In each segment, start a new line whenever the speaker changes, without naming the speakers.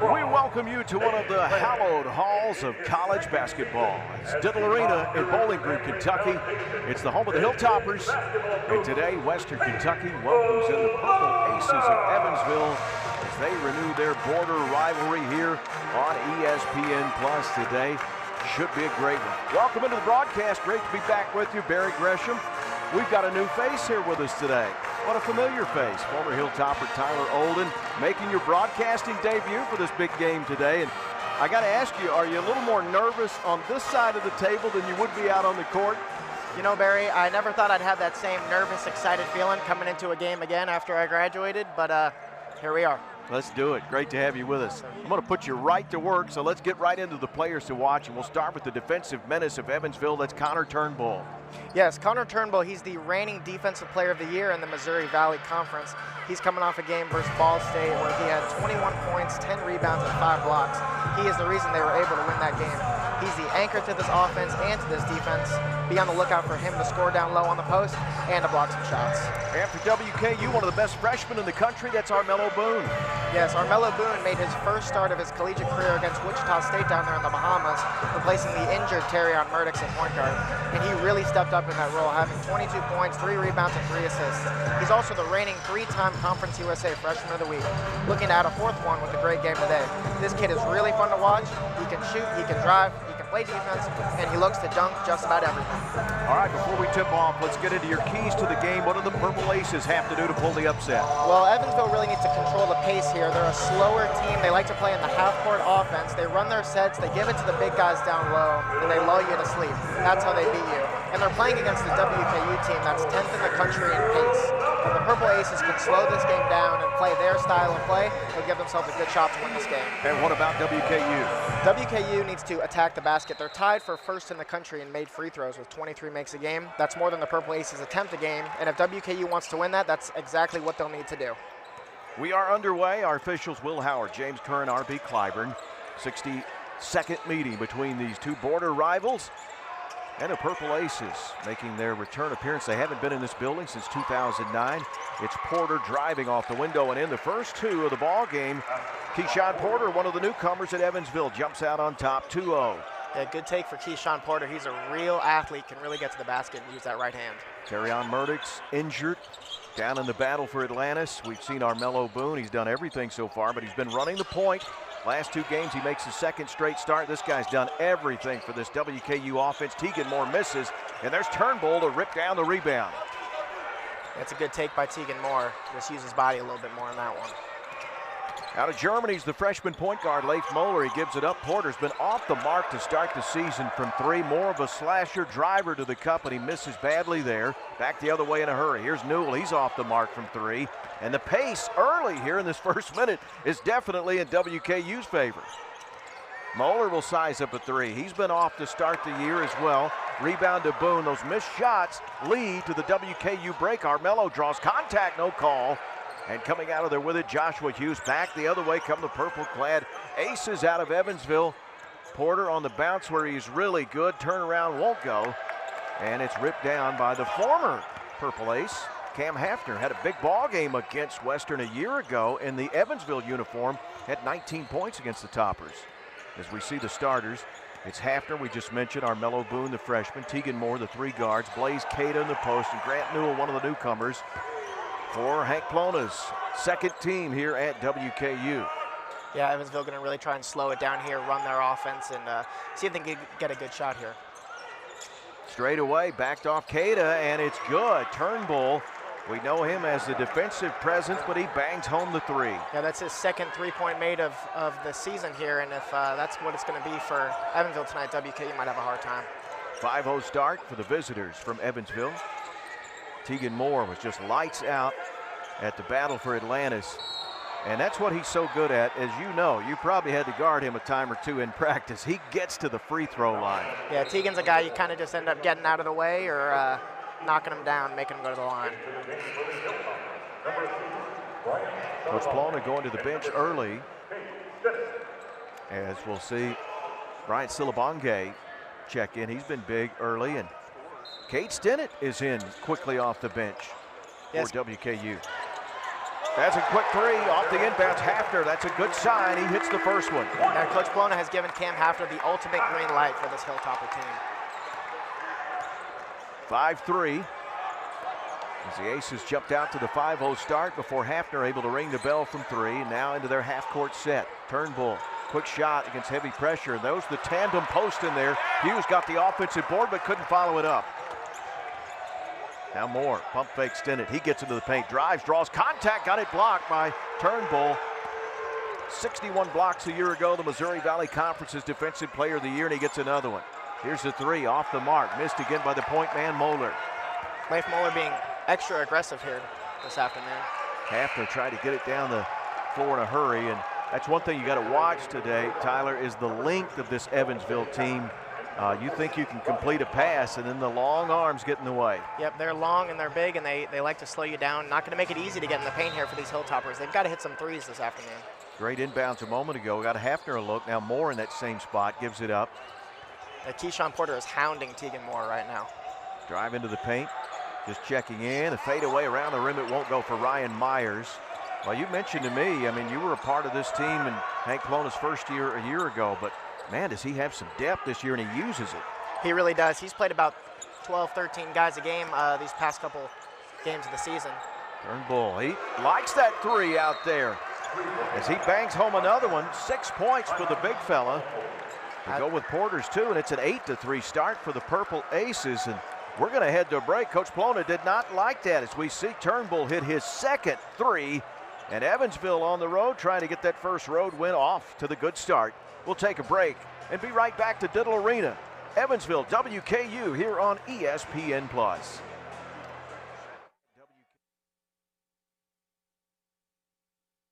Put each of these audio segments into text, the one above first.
We welcome you to one of the hallowed halls of college basketball. It's Diddle Arena in Bowling Green, Kentucky. It's the home of the Hilltoppers. And today, Western Kentucky welcomes in the Purple Aces of Evansville as they renew their border rivalry here on ESPN Plus today. Should be a great one. Welcome into the broadcast. Great to be back with you, Barry Gresham. We've got a new face here with us today. What a familiar face. Former Hilltopper Tyler Olden making your broadcasting debut for this big game today. And I got to ask you, are you a little more nervous on this side of the table than you would be out on the court?
You know, Barry, I never thought I'd have that same nervous, excited feeling coming into a game again after I graduated, but here we are.
Let's do it. Great to have you with us. I'm going to put you right to work, so let's get right into the players to watch, and we'll start with the defensive menace of Evansville. That's Connor Turnbull.
Yes, Connor Turnbull, he's the reigning Defensive Player of the Year in the Missouri Valley Conference. He's coming off a game versus Ball State where he had 21 points, 10 rebounds, and 5 blocks. He is the reason they were able to win that game. He's the anchor to this offense and to this defense. Be on the lookout for him to score down low on the post and to block some shots.
After WKU, one of the best freshmen in the country, that's Armello Boone.
Yes, Armello Boone made his first start of his collegiate career against Wichita State down there in the Bahamas, replacing the injured Terrion Murdoch at point guard. And he really stepped up in that role, having 22 points, 3 rebounds, and 3 assists. He's also the reigning 3-time Conference USA Freshman of the Week, looking to add a 4th one with a great game today. This kid is really fun to watch. He can shoot, he can drive, he can play defense, and he looks to dunk just about everything.
All right, before we tip off, let's get into your keys to the game. What do the Purple Aces have to do to pull the upset?
Well, Evansville really needs to control the pace here. They're a slower team. They like to play in the half-court offense. They run their sets, they give it to the big guys down low, and they lull you to sleep. That's how they beat you. And they're playing against the WKU team that's 10th in the country in pace. If the Purple Aces can slow this game down and play their style of play, they'll give themselves a good shot to win this game.
And what about WKU?
WKU needs to attack the basket. They're tied for first in the country in made free throws with 23 makes a game. That's more than the Purple Aces attempt a game. And if WKU wants to win that, that's exactly what they'll need to do.
We are underway. Our officials, Will Howard, James Curran, R.B. Clyburn. 62nd meeting between these two border rivals. And the Purple Aces making their return appearance. They haven't been in this building since 2009. It's Porter driving off the window and in the first 2 of the ball game. Keyshawn Porter, one of the newcomers at Evansville, jumps out on top 2-0.
Yeah, good take for Keyshawn Porter. He's a real athlete, can really get to the basket and use that right hand.
Terrion Murdoch's injured. Down in the battle for Atlantis, we've seen Armello Boone. He's done everything so far, but he's been running the point. Last 2 games, he makes his 2nd straight start. This guy's done everything for this WKU offense. Tegan Moore misses, and there's Turnbull to rip down the rebound.
That's a good take by Tegan Moore. Just use his body a little bit more on that one.
Out of Germany's the freshman point guard, Leif Moeller. He gives it up. Porter's been off the mark to start the season from 3. More of a slasher driver to the cup, and he misses badly there. Back the other way in a hurry. Here's Newell. He's off the mark from 3. And the pace early here in this first minute is definitely in WKU's favor. Moeller will size up a 3. He's been off to start the year as well. Rebound to Boone. Those missed shots lead to the WKU break. Armello draws contact, no call. And coming out of there with it, Joshua Hughes. Back the other way come the purple-clad Aces out of Evansville. Porter on the bounce where he's really good. Turnaround won't go. And it's ripped down by the former Purple Ace. Cam Hafner had a big ball game against Western a year ago in the Evansville uniform. Had 19 points against the Toppers. As we see the starters, it's Hafner, we just mentioned, Armello Boone, the freshman, Tegan Moore, the 3 guards, Blaze Cada in the post, and Grant Newell, one of the newcomers, for Hank Plona's 2nd team here at WKU.
Yeah, Evansville going to really try and slow it down here, run their offense, and see if they can get a good shot here.
Straight away, backed off Cada, and it's good. Turnbull, we know him as the defensive presence, but he bangs home the 3.
Yeah, that's his 2nd 3-point made of the season here, and if that's what it's going to be for Evansville tonight, WKU might have a hard time.
5-0 start for the visitors from Evansville. Tegan Moore was just lights out at the battle for Atlantis. And that's what he's so good at. As you know, you probably had to guard him a time or 2 in practice. He gets to the free throw line.
Yeah, Tegan's a guy you kind of just end up getting out of the way or knocking him down, making him go to the line.
Coach Plona going to the bench early. As we'll see, Bryant Silabonge check in. He's been big early, and Kate Stinnett is in quickly off the bench for WKU. That's a quick three off the inbounds. Hafner, that's a good sign. He hits the first one.
And Coach Plona has given Cam Hafner the ultimate green light for this Hilltopper team.
5-3. As the Aces jumped out to the 5-0 start before Hafner able to ring the bell from three. Now into their half-court set. Turnbull, quick shot against heavy pressure. Those the tandem post in there. Hughes got the offensive board but couldn't follow it up. Now Moore, pump fake extended. He gets into the paint, drives, draws contact, got it blocked by Turnbull. 61 blocks a year ago, the Missouri Valley Conference's Defensive Player of the Year, and he gets another one. Here's the three, off the mark, missed again by the point man, Moeller.
Leif Moeller being extra aggressive here this afternoon.
Hafner tried to get it down the floor in a hurry, and that's one thing you got to watch today, Tyler, is the length of this Evansville team. You think you can complete a pass, and then the long arms get in the way.
Yep, they're long and they're big, and they like to slow you down. Not going to make it easy to get in the paint here for these Hilltoppers. They've got to hit some threes this afternoon.
Great inbounds a moment ago. Got a Hafner a look. Now Moore in that same spot, gives it up.
Keyshawn Porter is hounding Tegan Moore right now.
Drive into the paint, just checking in. A fadeaway around the rim, it won't go for Ryan Myers. Well, you mentioned to me, I mean, you were a part of this team in Hank Plona's first year a year ago, but man, does he have some depth this year, and he uses it.
He really does. He's played about 12, 13 guys a game these past couple games of the season.
Turnbull, he likes that three out there. As he bangs home another one, 6 points for the big fella. To go with Porter's two, and it's an 8-3 start for the Purple Aces, and we're going to head to a break. Coach Plona did not like that as we see Turnbull hit his second three, and Evansville on the road trying to get that first road win off to the good start. We'll take a break and be right back to Diddle Arena. Evansville, WKU here on ESPN+.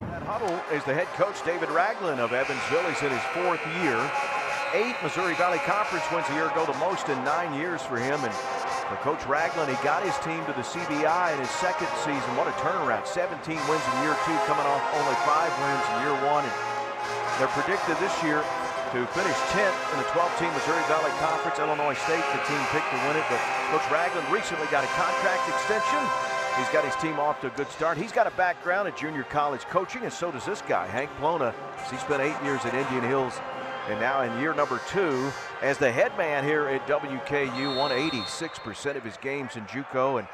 That huddle is the head coach, David Ragland of Evansville. He's in his fourth year. 8 Missouri Valley Conference wins a year ago, the most in 9 years for him. And for Coach Ragland, he got his team to the CBI in his second season. What a turnaround. 17 wins in year 2, coming off only 5 wins in year 1. And they're predicted this year to finish 10th in the 12-team Missouri Valley Conference. Illinois State, the team picked to win it, but Coach Ragland recently got a contract extension. He's got his team off to a good start. He's got a background in junior college coaching, and so does this guy, Hank Plona. He spent 8 years at Indian Hills, and now in year number 2 as the head man here at WKU. Won 86% of his games in JUCO, and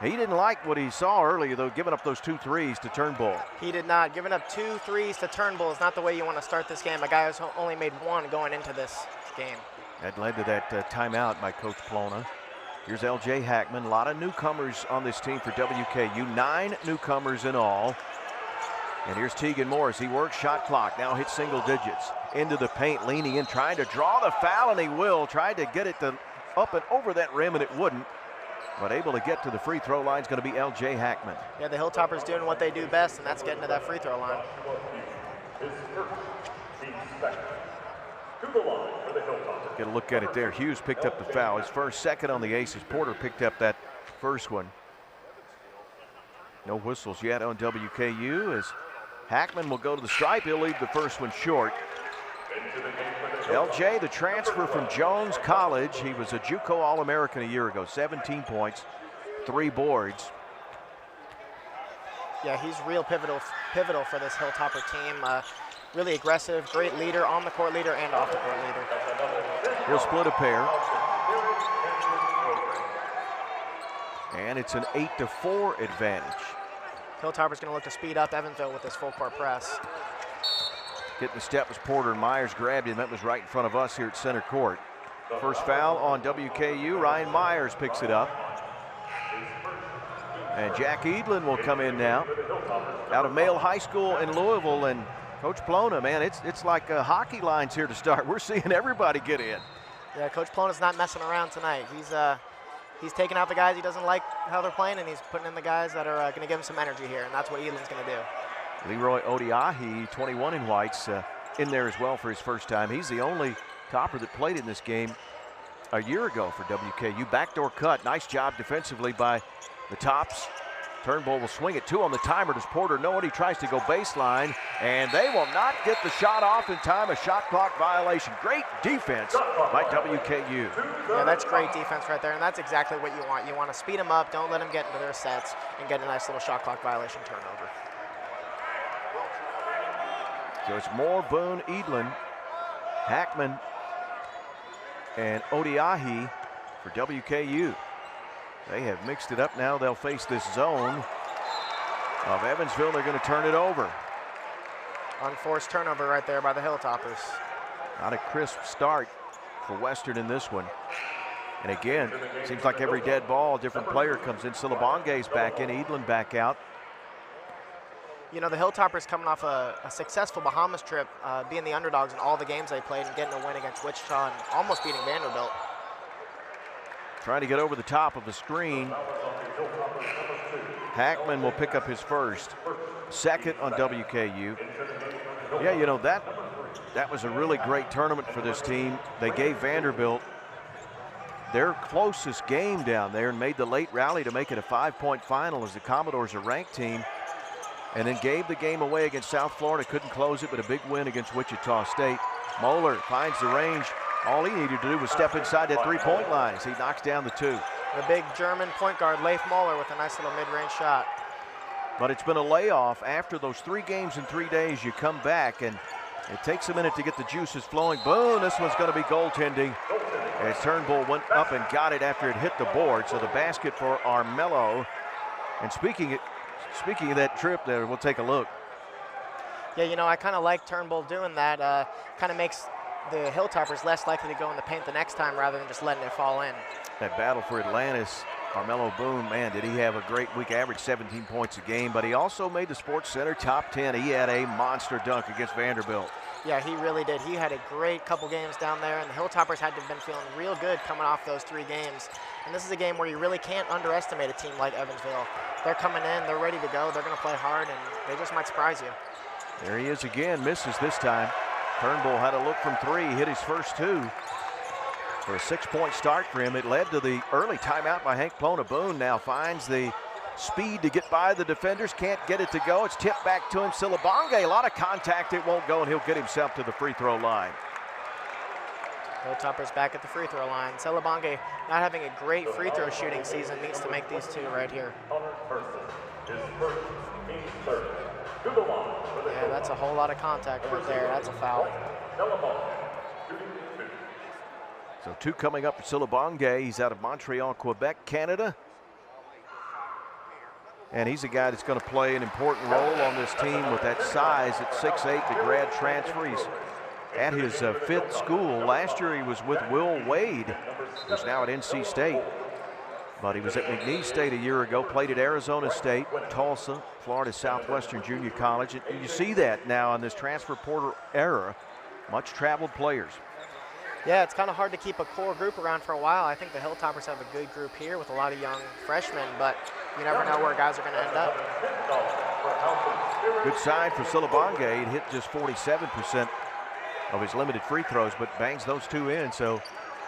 he didn't like what he saw earlier, though, giving up those 2 threes to Turnbull.
He did not. Giving up 2 threes to Turnbull is not the way you want to start this game. A guy who's only made 1 going into this game.
That led to that timeout by Coach Plona. Here's L.J. Hackman. A lot of newcomers on this team for WKU. 9 newcomers in all. And here's Tegan Moore as he works shot clock. Now hits single digits. Into the paint, leaning in, trying to draw the foul, and he will. Tried to get it to up and over that rim, and it wouldn't. But able to get to the free throw line is going to be L.J. Hackman.
Yeah, the Hilltoppers doing what they do best, and that's getting to that free throw line.
Get a look at it there. Hughes picked up the foul. His first, second on the Aces. Porter picked up that first one. No whistles yet on WKU as Hackman will go to the stripe. He'll leave the first one short. LJ, the transfer from Jones College. He was a JUCO All-American a year ago. 17 points, 3 boards.
Yeah, he's real pivotal for this Hilltopper team. Really aggressive, great leader, on the court leader and off the court leader.
He'll split a pair. And it's an 8-4 advantage.
Hilltopper's going to look to speed up Evansville with this full court press.
Getting the step was Porter, and Myers grabbed him. That was right in front of us here at center court. First foul on WKU. Ryan Myers picks it up. And Jack Edlin will come in now. Out of Male High School in Louisville. And Coach Plona, man, it's like hockey lines here to start. We're seeing everybody get in.
Yeah, Coach Plona's not messing around tonight. He's taking out the guys he doesn't like how they're playing, and he's putting in the guys that are going to give him some energy here, and that's what Edlin's going to do.
Leroy Odiahi, 21 in whites, in there as well for his first time. He's the only topper that played in this game a year ago for WKU. Backdoor cut, nice job defensively by the Tops. Turnbull will swing it 2 on the timer. Does Porter know it? He tries to go baseline, and they will not get the shot off in time. A shot clock violation. Great defense by WKU.
Yeah, that's great defense right there, and that's exactly what you want. You want to speed them up, don't let them get into their sets, and get a nice little shot clock violation turnover.
So it's Moore, Boone, Edlin, Hackman, and Odiahi for WKU. They have mixed it up now. They'll face this zone of Evansville. They're going to turn it over.
Unforced turnover right there by the Hilltoppers.
Not a crisp start for Western in this one. And again, seems like every dead ball, a different player comes in. Silabonge's back in, Edlin back out.
You know, the Hilltoppers coming off a successful Bahamas trip, being the underdogs in all the games they played and getting a win against Wichita and almost beating Vanderbilt.
Trying to get over the top of the screen. Hackman will pick up his first. Second on WKU. Yeah, you know, that was a really great tournament for this team. They gave Vanderbilt their closest game down there and made the late rally to make it a 5-point final as the Commodores, a ranked team, and then gave the game away against South Florida. Couldn't close it, but a big win against Wichita State. Moeller finds the range. All he needed to do was step inside that three-point line as he knocks down the two.
The big German point guard, Leif Moeller, with a nice little mid-range shot.
But it's been a layoff. After those 3 games in 3 days, you come back, and it takes a minute to get the juices flowing. Boom, this one's going to be goaltending. As Turnbull went up and got it after it hit the board. So the basket for Armello. And speaking of that trip there, we'll take a look.
Yeah, you know, I kind of like Turnbull doing that. Kind of makes the Hilltoppers less likely to go in the paint the next time rather than just letting it fall in.
That battle for Atlantis, Armello Boone, man, did he have a great week, averaged 17 points a game, but he also made the Sports Center top 10. He had a monster dunk against Vanderbilt.
Yeah, he really did. He had a great couple games down there, and the Hilltoppers had to have been feeling real good coming off those 3 games. And this is a game where you really can't underestimate a team like Evansville. They're coming in, they're ready to go, they're going to play hard, and they just might surprise you.
There he is again, misses this time. Turnbull had a look from 3, hit his first 2. For a 6-point start for him, it led to the early timeout by Hank Plona. Boone now finds the speed to get by the defenders, can't get it to go. It's tipped back to him. Silabonge, a lot of contact, it won't go, and he'll get himself to the free throw line.
Hilltoppers back at the free throw line. Silabonge not having a great free throw shooting season, needs to make these 2 right here. Yeah, that's a whole lot of contact right there. That's a foul.
So 2 coming up for Silabonge. He's out of Montreal, Quebec, Canada. And he's a guy that's going to play an important role on this team with that size at 6'8", the grad transfer. He's at his 5th school. Last year he was with Will Wade, who's now at NC State. But he was at McNeese State a year ago, played at Arizona State, Tulsa, Florida Southwestern Junior College. And you see that now in this transfer portal era, much traveled players.
Yeah, it's kind of hard to keep a core group around for a while. I think the Hilltoppers have a good group here with a lot of young freshmen, but you never know where guys are going to end up.
Good side for Silabonge. He hit just 47% of his limited free throws, but bangs those 2 in. So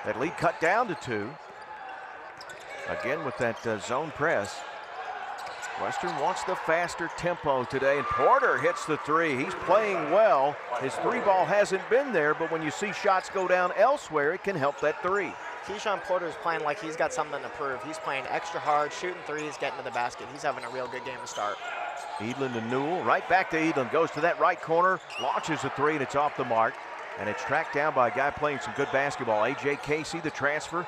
that lead cut down to 2. Again with that zone press. Western wants the faster tempo today, and Porter hits the 3. He's playing well. His 3 ball hasn't been there, but when you see shots go down elsewhere, it can help that 3.
Keyshawn Porter is playing like he's got something to prove. He's playing extra hard, shooting 3s, getting to the basket. He's having a real good game to start.
Edlin to Newell, right back to Edlin, goes to that right corner, launches a 3, and it's off the mark. And it's tracked down by a guy playing some good basketball. A.J. Casey, the transfer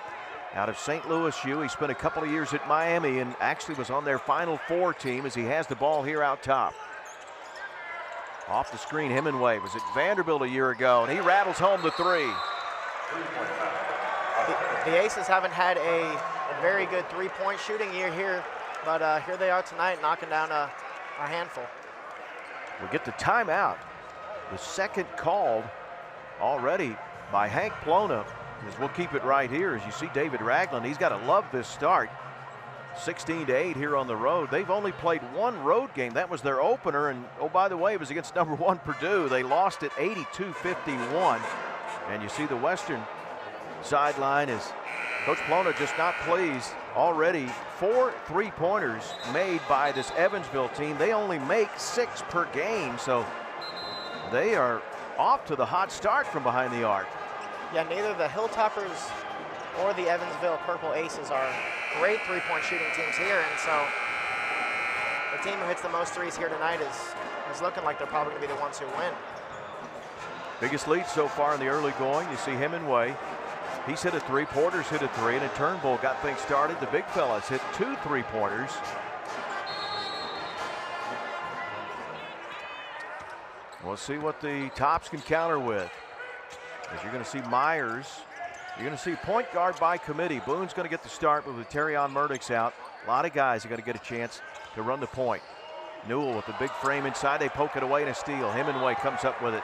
out of St. Louis U. He spent a couple of years at Miami and actually was on their Final Four team as he has the ball here out top. Off the screen, Hemingway was at Vanderbilt a year ago, and he rattles home the 3.
The Aces haven't had a very good 3-point shooting year here, but here they are tonight knocking down a handful.
We get the timeout. The second called already by Hank Plona. As we'll keep it right here as you see David Ragland. He's got to love this start. 16-8 here on the road. They've only played 1 road game. That was their opener, and oh, by the way, it was against number 1 Purdue. They lost it 82-51. And you see the Western sideline is Coach Plona just not pleased. Already 4 3-pointers made by this Evansville team. They only make 6 per game, so they are off to the hot start from behind the arc.
Yeah, neither the Hilltoppers or the Evansville Purple Aces are great 3-point shooting teams here, and so the team who hits the most 3s here tonight is looking like they're probably going to be the ones who win.
Biggest lead so far in the early going. You see Hemingway. He's hit a 3. Porter's hit a 3. And then Turnbull got things started. The big fella's hit 2 3-pointers. We'll see what the Tops can counter with. As you're going to see Myers. You're going to see point guard by committee. Boone's going to get the start, but with Terrion Murdoch's out, a lot of guys are going to get a chance to run the point. Newell with the big frame inside. They poke it away and a steal. Hemingway comes up with it.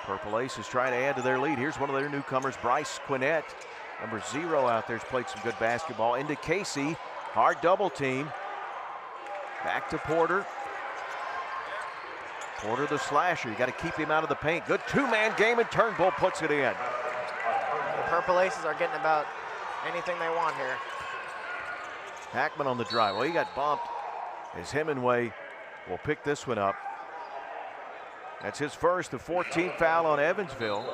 Purple Aces trying to add to their lead. Here's one of their newcomers, Bryce Quinnett. Number 0 out there has played some good basketball. Into Casey. Hard double team. Back to Porter. Porter the slasher. You got to keep him out of the paint. Good 2-man game, and Turnbull puts it in.
The Purple Aces are getting about anything they want here.
Hackman on the drive. Well, he got bumped as Hemingway will pick this one up. That's his first, the 14th foul on Evansville.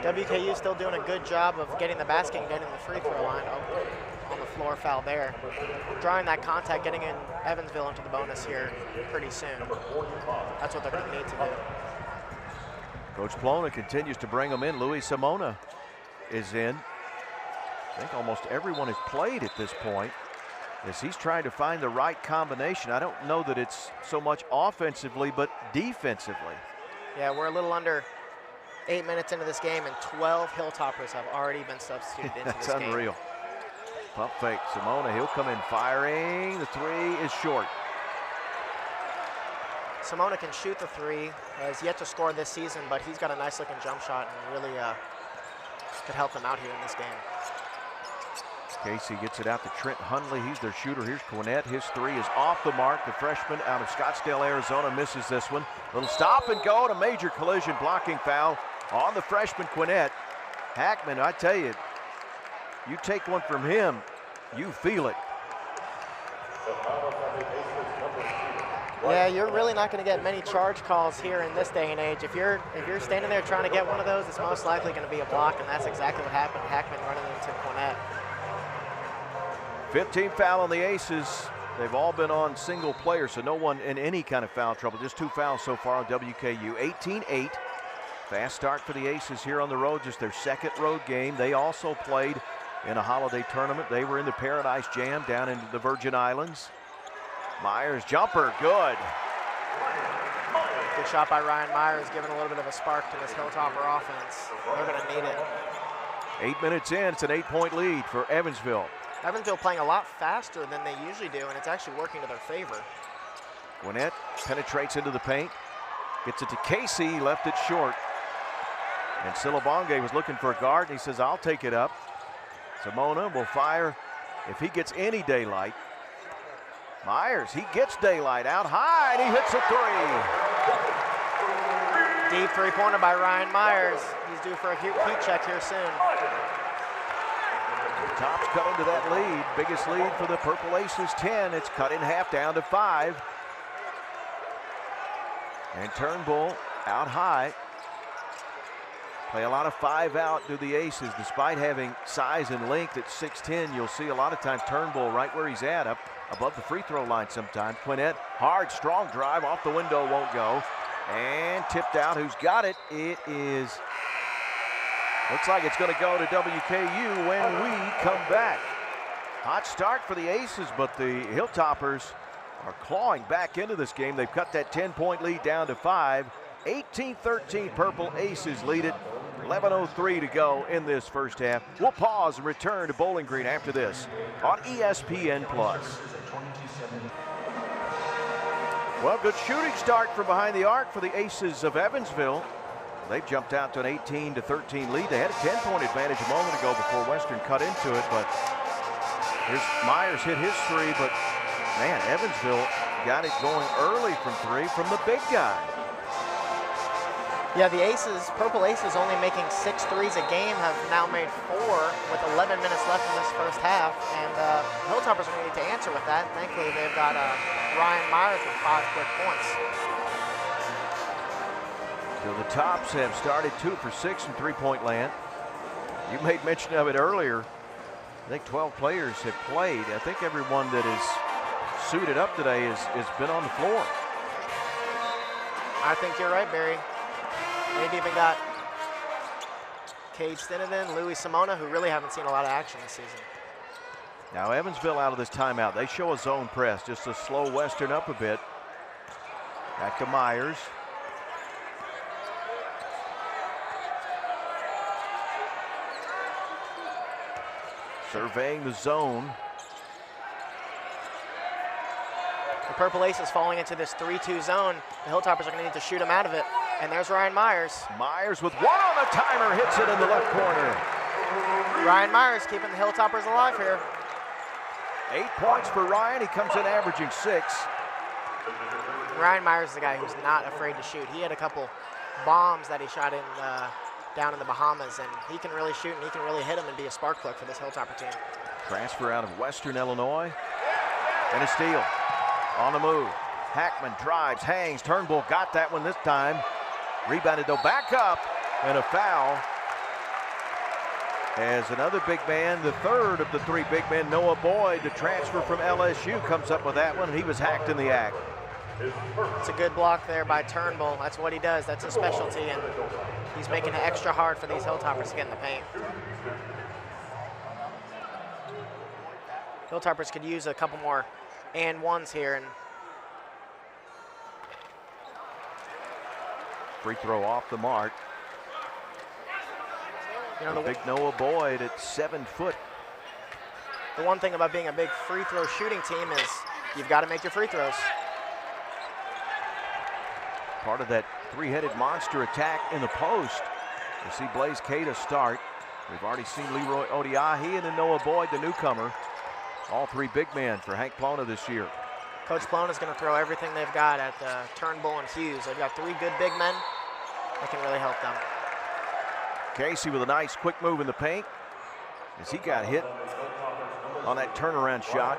WKU still doing a good job of getting the basket and getting the free throw line on the floor. Foul there. Drawing that contact, getting in Evansville into the bonus here pretty soon. That's what they're going to need to do.
Coach Plona continues to bring them in. Louis Simona is in. I think almost everyone has played at this point as he's trying to find the right combination. I don't know that it's so much offensively, but defensively.
Yeah, we're a little under 8 minutes into this game, and 12 Hilltoppers have already been substituted into this game.
That's unreal. Pump fake. Simona, he'll come in firing. The 3 is short.
Simona can shoot the 3. Has yet to score this season, but he's got a nice looking jump shot and really could help them out here in this game.
Casey gets it out to Trent Hundley. He's their shooter. Here's Quinnett. His 3 is off the mark. The freshman out of Scottsdale, Arizona, misses this one. Little stop and go, and a major collision blocking foul on the freshman Quinnett. Hackman, I tell you, you take one from him, you feel it.
Yeah, you're really not going to get many charge calls here in this day and age. If you're standing there trying to get one of those, it's most likely going to be a block, and that's exactly what happened. Hackman running into Quinnett.
15th foul on the Aces. They've all been on single players, so no one in any kind of foul trouble. Just 2 fouls so far on WKU. 18-8. Fast start for the Aces here on the road, just their 2nd road game. They also played in a holiday tournament. They were in the Paradise Jam down in the Virgin Islands. Myers jumper, good.
Good shot by Ryan Myers, giving a little bit of a spark to this Hilltopper offense. They're going to need it.
8 minutes in, it's an 8-point lead for Evansville.
Evansville playing a lot faster than they usually do, and it's actually working to their favor.
Quinnett penetrates into the paint, gets it to Casey, left it short. And Silabonge was looking for a guard, and he says, I'll take it up. Simona will fire if he gets any daylight. Myers, he gets daylight out high, and he hits a 3.
Deep 3-pointer by Ryan Myers. He's due for a heat check here soon.
Tops cut into that lead. Biggest lead for the Purple Aces, 10. It's cut in half down to 5. And Turnbull out high. Play a lot of 5 out to the Aces. Despite having size and length at 6'10", you'll see a lot of times Turnbull right where he's at, up above the free throw line sometimes. Quinnett, hard, strong drive, off the window, won't go. And tipped out, who's got it? It is, looks like it's gonna go to WKU when we come back. Hot start for the Aces, but the Hilltoppers are clawing back into this game. They've cut that 10-point lead down to 5. 18-13, Purple Aces lead it. 11:03 to go in this first half. We'll pause and return to Bowling Green after this on ESPN+. Well, good shooting start from behind the arc for the Aces of Evansville. They've jumped out to an 18-13 lead. They had a 10-point advantage a moment ago before Western cut into it, but here's Myers hit his 3, but man, Evansville got it going early from 3 from the big guy.
Yeah, the Aces, Purple Aces only making 6 threes a game, have now made 4 with 11 minutes left in this first half, and Hilltoppers are going to need to answer with that. Thankfully, they've got Ryan Myers with 5 quick points.
So the Tops have started 2 for 6 in three-point land. You made mention of it earlier. I think 12 players have played. I think everyone that has suited up today has been on the floor.
I think you're right, Barry. They've even got Cade Stinoden, Louis Simona, who really haven't seen a lot of action this season.
Now Evansville out of this timeout. They show a zone press, just a slow Western up a bit. Back to Myers. Surveying the zone.
The Purple Aces falling into this 3-2 zone. The Hilltoppers are going to need to shoot them out of it. And there's Ryan Myers.
Myers with one on the timer, hits it in the left corner.
Ryan Myers keeping the Hilltoppers alive here.
8 points for Ryan. He comes in averaging 6.
Ryan Myers is the guy who's not afraid to shoot. He had a couple bombs that he shot in down in the Bahamas, and he can really shoot and he can really hit them and be a spark plug for this Hilltopper team.
Transfer out of Western Illinois. And a steal. On the move. Hackman drives, hangs. Turnbull got that one this time. Rebounded though, back up, and a foul. As another big man, the third of the 3 big men, Noah Boyd, the transfer from LSU, comes up with that one, and he was hacked in the act.
It's a good block there by Turnbull. That's what he does. That's his specialty, and he's making it extra hard for these Hilltoppers to get in the paint. Hilltoppers could use a couple more and ones here. And
free throw off the mark.
you know,
the big Noah Boyd at 7 foot.
The one thing about being a big free throw shooting team is you've got to make your free throws.
Part of that 3-headed monster attack in the post. You see Blaze Cada start. We've already seen Leroy Odiahi and then Noah Boyd, the newcomer. All 3 big men for Hank Plona this year.
Coach Plona is going to throw everything they've got at Turnbull and Hughes. They've got 3 good big men that can really help them.
Casey with a nice quick move in the paint as he got hit on that turnaround shot.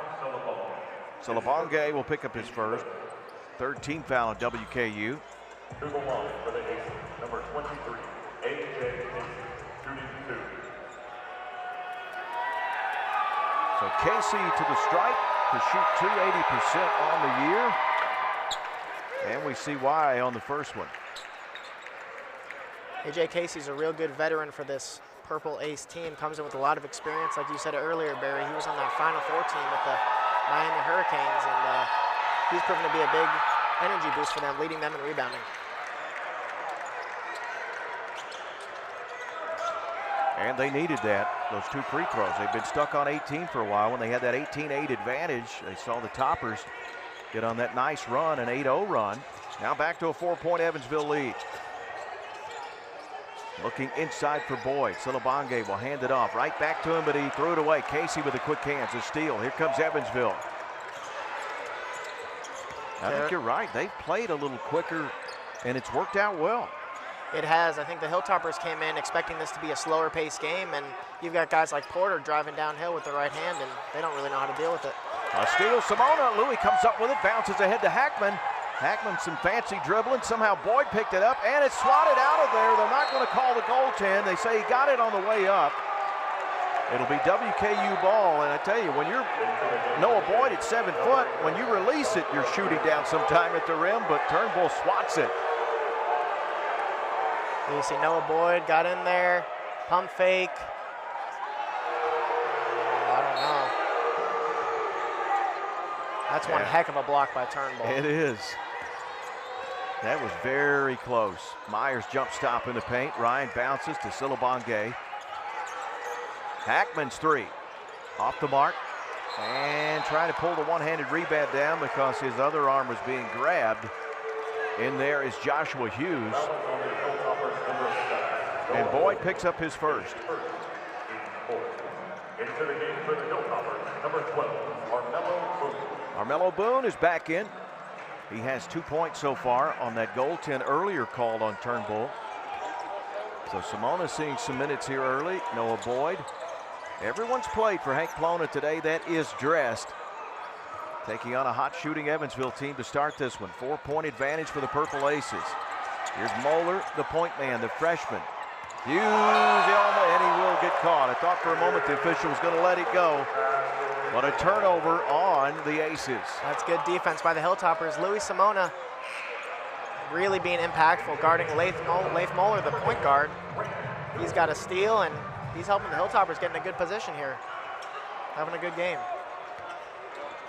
So Labonge will pick up his first. 3rd team foul on WKU.
To the line for the Aces, number 23, A.J. Casey, shooting 2.
So Casey to the stripe to shoot 280% on the year. And we see why on the first one.
A.J. Casey's a real good veteran for this Purple Ace team. Comes in with a lot of experience. Like you said earlier, Barry, he was on that Final Four team with the Miami Hurricanes, and he's proven to be a big energy boost for them, leading them in rebounding.
And they needed that, those 2 free throws. They've been stuck on 18 for a while. When they had that 18-8 advantage, they saw the Toppers get on that nice run, an 8-0 run. Now back to a 4-point Evansville lead. Looking inside for Boyd. Silabonge will hand it off. Right back to him, but he threw it away. Casey with the quick hands, a steal. Here comes Evansville. I think you're right. They've played a little quicker, and it's worked out well.
It has. I think the Hilltoppers came in expecting this to be a slower paced game, and you've got guys like Porter driving downhill with the right hand, and they don't really know how to deal with it.
A steal, Simona. Louis comes up with it, bounces ahead to Hackman. Hackman some fancy dribbling. Somehow Boyd picked it up, and it's swatted out of there. They're not going to call the goaltend. They say he got it on the way up. It'll be WKU ball, and I tell you, when you're Noah Boyd at 7 foot, when you release it, you're shooting down sometime at the rim, but Turnbull swats it.
You see Noah Boyd got in there, pump fake. I don't know. That's one heck of a block by Turnbull.
It is. That was very close. Myers jump stop in the paint. Ryan bounces to Silabonge. Hackman's 3. Off the mark. And trying to pull the one-handed rebound down because his other arm was being grabbed. In there is Joshua Hughes. And Boyd picks up his first.
Into the game for the Hilltoppers, number 12, Armello Boone.
Armello Boone is back in. He has 2 points so far on that goaltend earlier called on Turnbull. So Simona seeing some minutes here early. Noah Boyd. Everyone's played for Hank Plona today that is dressed. Taking on a hot shooting Evansville team to start this one. 4-point advantage for the Purple Aces. Here's Moeller, the point man, the freshman. Hughes, and he will get caught. I thought for a moment the official was going to let it go. But a turnover on the Aces.
That's good defense by the Hilltoppers. Louis Simona really being impactful, guarding Leif Moeller, the point guard. He's got a steal, and he's helping the Hilltoppers get in a good position here. Having a good game.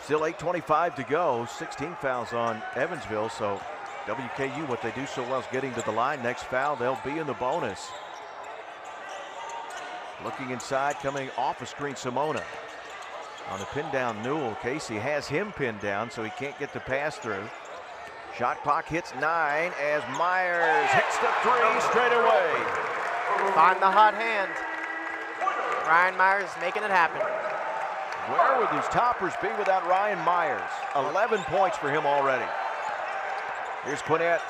Still 8:25 to go. 16 fouls on Evansville, so WKU, what they do so well is getting to the line. Next foul, they'll be in the bonus. Looking inside, coming off a screen, Simona. On the pin down, Newell. Casey has him pinned down, so he can't get the pass through. Shot clock hits 9 as Myers hits the 3 straight away.
Find the hot hand. Ryan Myers making it happen.
Where would these Toppers be without Ryan Myers? 11 points for him already. Here's Quinnett.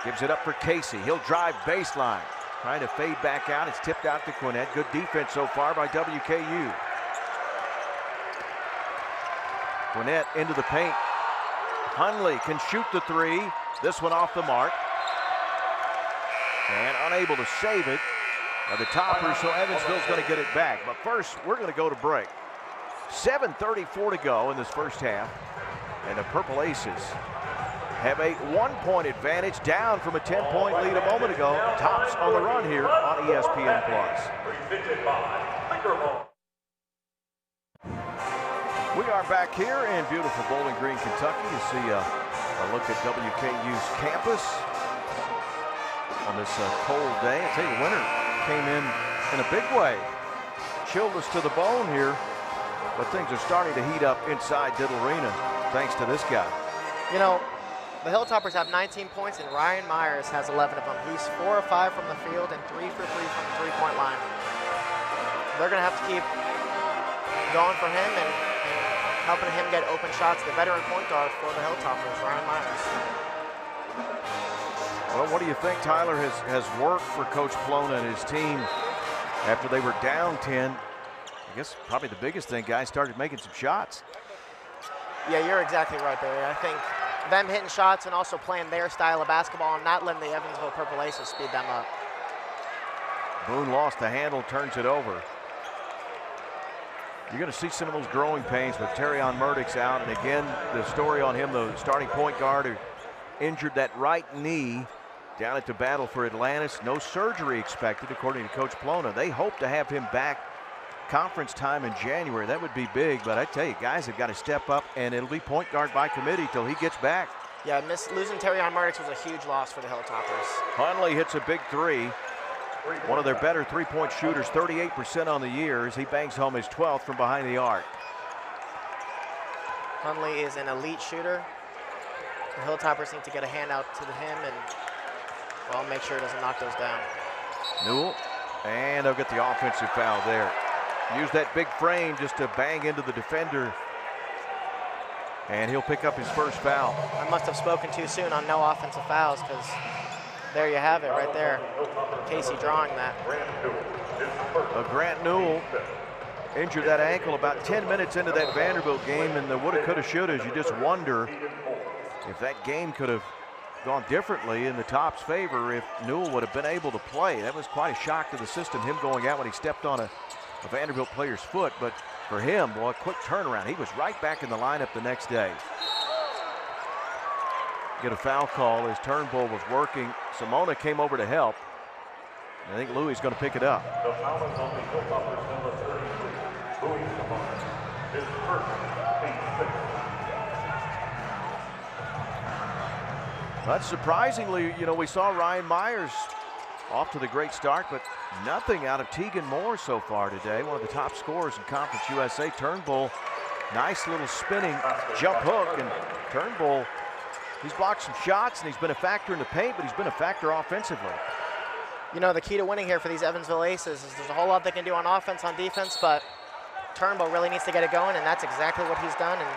Gives it up for Casey. He'll drive baseline. Trying to fade back out. It's tipped out to Quinnett. Good defense so far by WKU. Quinnett into the paint. Hundley can shoot the 3. This one off the mark. And unable to save it. Now the Toppers, so Evansville's going to get it back. But first, we're going to go to break. 7:34 to go in this first half. And the Purple Aces have a 1-point advantage, down from a 10-point lead a moment ago. Tops on the run here on ESPN+. We are back here in beautiful Bowling Green, Kentucky to see a look at WKU's campus on this cold day. I tell you, winter came in a big way. Chilled us to the bone here, but things are starting to heat up inside Diddle Arena thanks to this guy.
You know, the Hilltoppers have 19 points, and Ryan Myers has 11 of them. He's 4 of 5 from the field and 3 for 3 from the three-point line. They're going to have to keep going for him and helping him get open shots. The veteran point guard for the Hilltoppers, Ryan Myers.
Well, what do you think, Tyler, has worked for Coach Plona and his team after they were down 10? I guess probably the biggest thing, guys started making some shots.
Yeah, you're exactly right, Barry. I think them hitting shots and also playing their style of basketball and not letting the Evansville Purple Aces speed them up.
Boone lost the handle, turns it over. You're going to see some of those growing pains with Terrion Murdoch's out. And again, the story on him, the starting point guard who injured that right knee down at the Battle for Atlantis. No surgery expected, according to Coach Plona. They hope to have him back conference time in January. That would be big, but I tell you, guys have got to step up, and it'll be point guard by committee till he gets back.
Yeah, losing Terrion Murdoch was a huge loss for the Hilltoppers.
Hundley hits a big 3. One of their better three-point shooters, 38% on the year, as he bangs home his 12th from behind the arc.
Hundley is an elite shooter. The Hilltoppers need to get a handout to him and, well, make sure he doesn't knock those down.
Newell, and they'll get the offensive foul there. Use that big frame just to bang into the defender. And he'll pick up his first foul.
I must have spoken too soon on no offensive fouls, because there you have it right there. Casey drawing that.
Grant Newell injured that ankle about 10 minutes into that Vanderbilt game, and the woulda, coulda, shouldas. You just wonder if that game could have gone differently in the Tops' favor if Newell would have been able to play. That was quite a shock to the system, him going out when he stepped on a Vanderbilt player's foot. But for him, boy, a quick turnaround. He was right back in the lineup the next day. Get a foul call as Turnbull was working. Simona came over to help. I think Louis is going to pick it up.
The foul is on the Hilltoppers, number 32, Louis Simona. His first, 8-6.
But surprisingly, you know, we saw Ryan Myers off to the great start, but nothing out of Tegan Moore so far today. One of the top scorers in Conference USA. Turnbull, nice little spinning jump hook, and Turnbull, he's blocked some shots and he's been a factor in the paint, but he's been a factor offensively.
You know, the key to winning here for these Evansville Aces is there's a whole lot they can do on offense, on defense, but Turnbull really needs to get it going, and that's exactly what he's done, and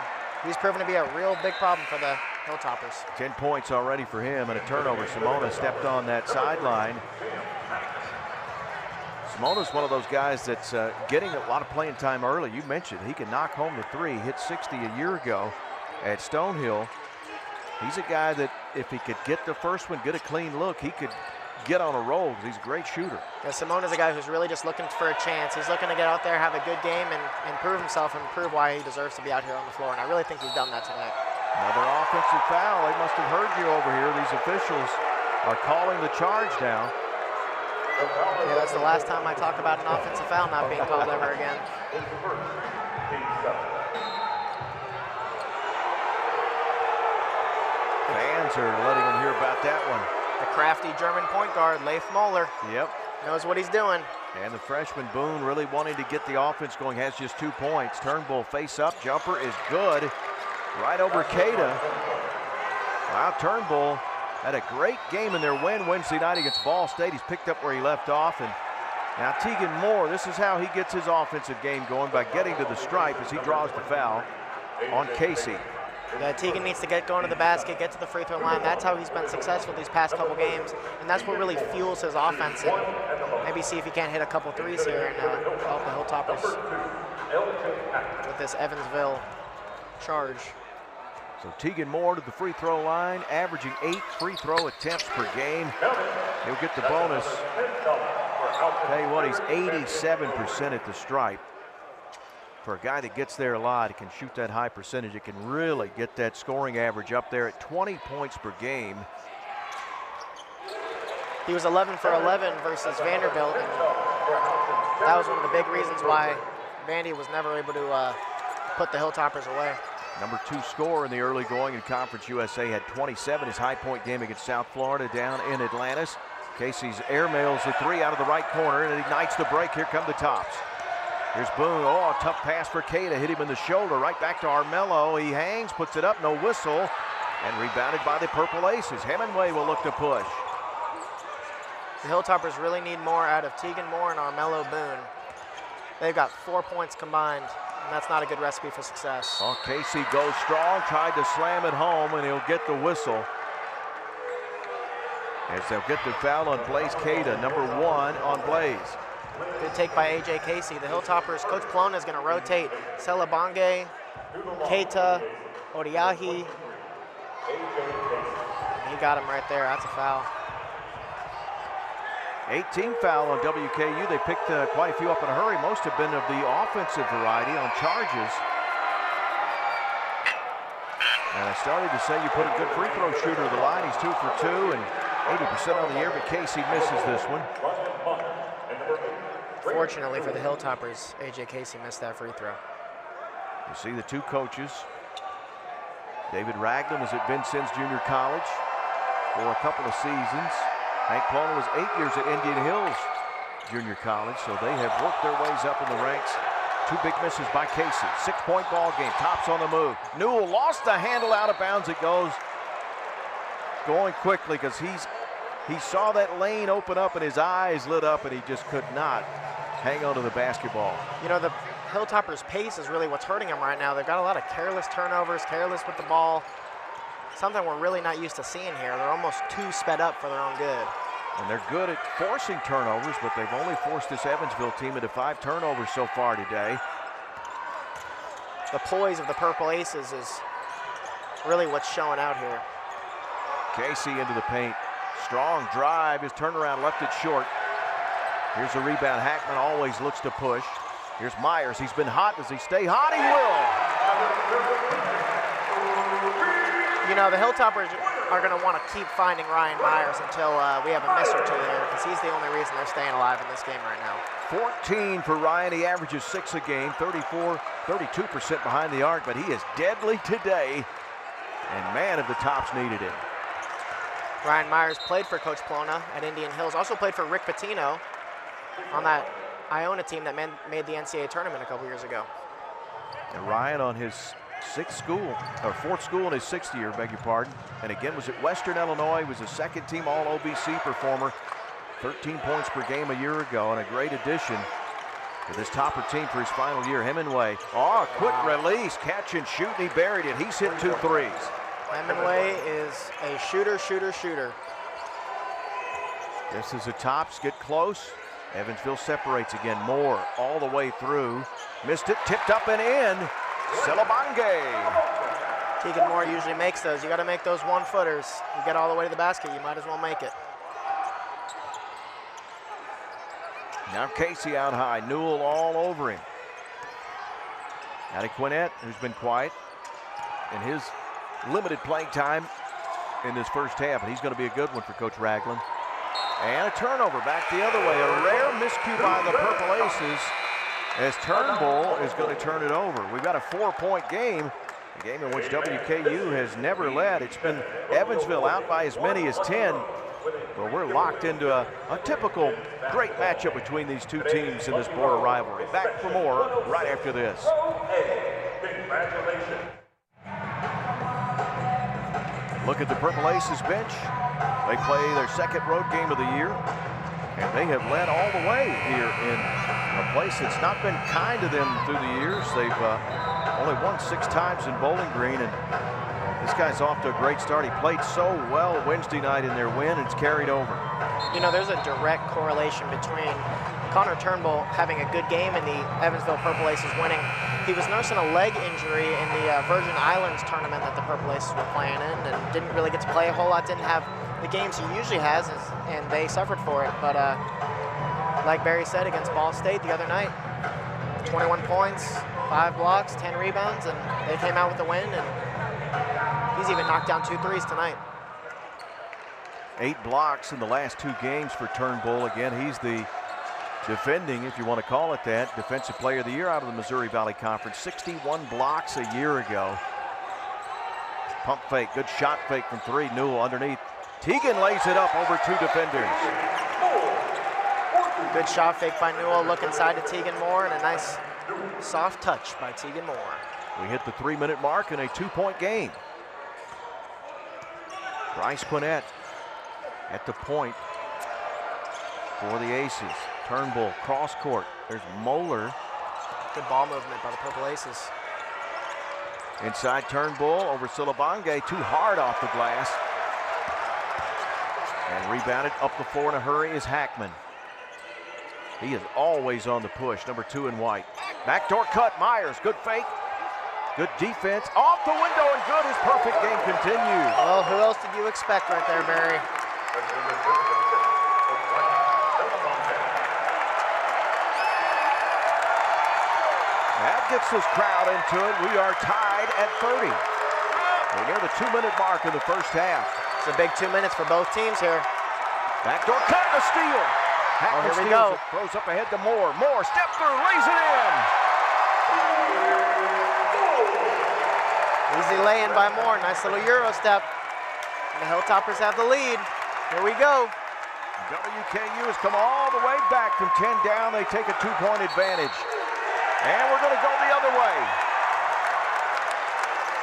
he's proven to be a real big problem for the Hilltoppers.
10 points already for him and a turnover. Simona stepped on that sideline. Simona's one of those guys that's getting a lot of playing time early. You mentioned he can knock home the 3, hit 60 a year ago at Stonehill. He's a guy that if he could get the first one, get a clean look, he could get on a roll because he's a great shooter.
Yeah, Simone is a guy who's really just looking for a chance. He's looking to get out there, have a good game, and prove himself and prove why he deserves to be out here on the floor. And I really think he's done that tonight.
Another offensive foul. They must have heard you over here. These officials are calling the charge now.
Yeah, that's the last time I talk about an offensive foul not being called ever again.
Fans are letting them hear about that one.
The crafty German point guard, Leif Moeller.
Yep.
Knows what he's doing.
And the freshman Boone really wanting to get the offense going, has just 2 points. Turnbull face up, jumper is good. Right over Cada. Wow, Turnbull had a great game in their win Wednesday night against Ball State. He's picked up where he left off. And now Tegan Moore, this is how he gets his offensive game going, by getting to the stripe as he draws the foul on Casey.
Yeah, Tegan needs to get going to the basket, get to the free throw line. That's how he's been successful these past couple games, and that's what really fuels his offense. And maybe see if he can't hit a couple threes here and help the Hilltoppers with this Evansville charge.
So Tegan Moore to the free throw line, averaging 8 free throw attempts per game. He'll get the bonus. Tell you what, he's 87% at the stripe. For a guy that gets there a lot, he can shoot that high percentage. It can really get that scoring average up there at 20 points per game.
He was 11 for 11 versus Vanderbilt, and that was one of the big reasons why Vandy was never able to put the Hilltoppers away.
Number 2 scorer in the early going in Conference USA, had 27. His high point game against South Florida down in Atlantis. Casey's airmails the 3 out of the right corner, and it ignites the break. Here come the Tops. Here's Boone. Oh, a tough pass for Cada. Hit him in the shoulder. Right back to Armello. He hangs, puts it up, no whistle, and rebounded by the Purple Aces. Hemingway will look to push.
The Hilltoppers really need more out of Tegan Moore and Armello Boone. They've got 4 points combined, and that's not a good recipe for success.
Oh, Casey goes strong, tried to slam it home, and he'll get the whistle. As they'll get the foul on Blaze Cada, number 1 on Blaze.
Good take by A.J. Casey. The Hilltoppers, Coach Plona is going to rotate Celabange, Keita, Odiahi. He got him right there. That's a foul.
18 foul on WKU. They picked quite a few up in a hurry. Most have been of the offensive variety on charges. And I started to say you put a good free throw shooter to the line. He's 2 for 2 and 80% on the year, but Casey misses this one.
Fortunately for the Hilltoppers, A.J. Casey missed that free throw.
You see the 2 coaches. David Ragland was at Vincennes Junior College for a couple of seasons. Hank Plona was 8 years at Indian Hills Junior College, so they have worked their ways up in the ranks. 2 big misses by Casey. 6-point ball game. Tops on the move. Newell lost the handle, out of bounds. It goes going quickly because he saw that lane open up and his eyes lit up and he just could not hang on to the basketball.
You know, the Hilltoppers' pace is really what's hurting them right now. They've got a lot of careless turnovers, careless with the ball. Something we're really not used to seeing here. They're almost too sped up for their own good.
And they're good at forcing turnovers, but they've only forced this Evansville team into 5 turnovers so far today.
The poise of the Purple Aces is really what's showing out here.
Casey into the paint. Strong drive. His turnaround left it short. Here's a rebound. Hackman always looks to push. Here's Myers. He's been hot. Does he stay hot? He will.
You know, the Hilltoppers are going to want to keep finding Ryan Myers until we have a miss or 2 there, because he's the only reason they're staying alive in this game right now.
14 for Ryan. He averages 6 a game, 32% behind the arc, but he is deadly today. And man, have the Tops needed him.
Ryan Myers played for Coach Plona at Indian Hills, also played for Rick Pitino on that Iona team that made the NCAA tournament a couple years ago.
And Ryan on his 4th school in his 6th year, beg your pardon. And again was at Western Illinois, was a 2nd team All-OBC performer. 13 points per game a year ago, and a great addition to this Topper team for his final year. Hemingway, oh, quick release, catch and shoot, and he buried it. He's hit 2 threes.
Hemingway is a shooter.
Just as the Tops get close, Evansville separates again. Moore all the way through. Missed it, tipped up and in. Celabange.
Tegan Moore usually makes those. You got to make those 1-footers. You get all the way to the basket, you might as well make it.
Now Casey out high, Newell all over him. Adequinette, who's been quiet in his limited playing time in this first half, and he's going to be a good one for Coach Ragland. And a turnover back the other way. A rare miscue by the Purple Aces as Turnbull is going to turn it over. We've got a 4-point game, a game in which WKU has never led. It's been Evansville out by as many as 10. But we're locked into a typical great matchup between these two teams in this border rivalry. Back for more right after this. Look at the Purple Aces bench. They play their second road game of the year, and they have led all the way here in a place that's not been kind to them through the years. They've only won 6 times in Bowling Green, and this guy's off to a great start. He played so well Wednesday night in their win, and it's carried over.
You know, there's a direct correlation between Connor Turnbull having a good game and the Evansville Purple Aces winning. He was nursing a leg injury in the Virgin Islands tournament that the Purple Aces were playing in, and didn't really get to play a whole lot, didn't have the games he usually has, and they suffered for it. But like Barry said, against Ball State the other night, 21 points, 5 blocks, 10 rebounds, and they came out with the win, and he's even knocked down 2 threes tonight.
8 blocks in the last 2 games for Turnbull. Again, he's the defending, if you want to call it that, Defensive Player of the Year out of the Missouri Valley Conference. 61 blocks a year ago. Pump fake, good shot fake from 3. Newell underneath. Teagan lays it up over 2 defenders.
Good shot fake by Newell. Look inside to Teagan Moore, and a nice soft touch by Teagan Moore.
We hit the 3-minute mark in a 2-point game. Bryce Quinnett at the point for the Aces. Turnbull cross court. There's Moeller.
Good ball movement by the Purple Aces.
Inside Turnbull over Silabonge. Too hard off the glass. And rebounded up the floor in a hurry is Hackman. He is always on the push. Number 2 in white. Backdoor cut. Myers. Good fake. Good defense. Off the window and good. His perfect game continues.
Well, who else did you expect right there, Barry?
That gets this crowd into it. We are tied at 30. We're near the 2-minute mark of the first half.
It's a big 2 minutes for both teams here.
Backdoor cut and a steal. Hackman
here we
steals
go.
it, throws up ahead to Moore. Moore, step through, lays it in.
Easy lay-in by Moore. Nice little Euro step. And the Hilltoppers have the lead. Here we go.
WKU has come all the way back from 10 down. They take a 2-point advantage. And we're going to go the other way.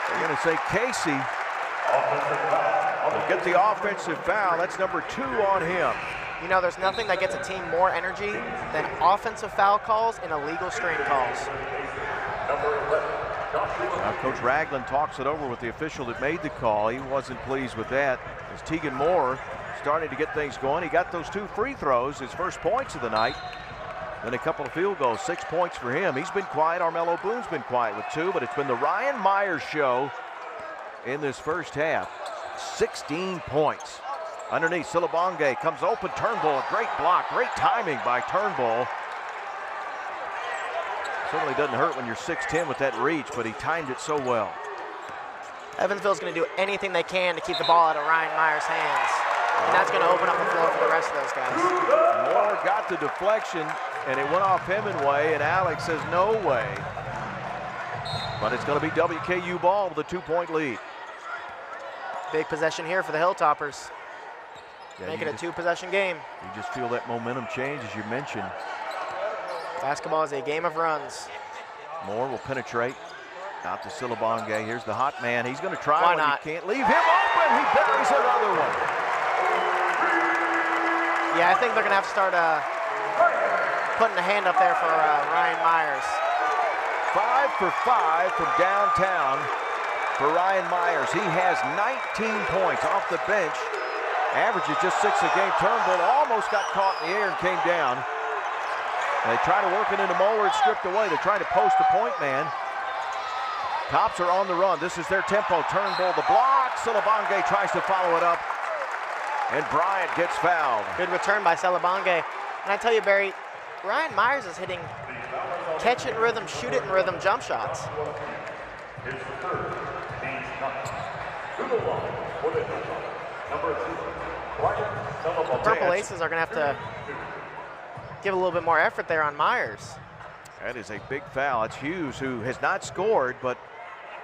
They're going to say Casey will get the offensive foul. That's number 2 on him.
You know, there's nothing that gets a team more energy than offensive foul calls and illegal screen calls.
Now Coach Ragland talks it over with the official that made the call. He wasn't pleased with that. As Teagan Moore starting to get things going. He got those 2 free throws, his first points of the night. Then a couple of field goals, 6 points for him. He's been quiet. Armello Boone's been quiet with 2, but it's been the Ryan Myers show in this first half. 16 points. Underneath, Silabonge comes open. Turnbull, a great block. Great timing by Turnbull. Certainly doesn't hurt when you're 6'10" with that reach, but he timed it so well.
Evansville's going to do anything they can to keep the ball out of Ryan Myers' hands. And that's going to open up the floor for the rest of those guys.
Moore got the deflection, and it went off Hemingway, and Alex says no way. But it's going to be WKU ball with a 2-point lead.
Big possession here for the Hilltoppers.
Yeah,
Make it a 2-possession game.
You just feel that momentum change, as you mentioned.
Basketball is a game of runs.
Moore will penetrate. Out to Silabonge. Here's the hot man. He's going to try
Why
one.
not?
You can't leave him open. He buries another one.
Yeah, I think they're going to have to start putting a hand up there for Ryan Myers.
5 for 5 from downtown for Ryan Myers. He has 19 points off the bench. Averages just 6 a game. Turnbull almost got caught in the air and came down. They try to work it into Moeller. It's stripped away. They're trying to post the point man. Tops are on the run. This is their tempo. Turnbull the block. Silabonge tries to follow it up. And Bryant gets fouled.
Good return by Silabonge. And I tell you, Barry, Ryan Myers is hitting catch it in rhythm, shoot it in rhythm jump shots.
His third, team's ninth. To the line for the Hilltop, number 2, Brian Sullivan.
Purple Aces are going to have to give a little bit more effort there on Myers.
That is a big foul. It's Hughes, who has not scored, but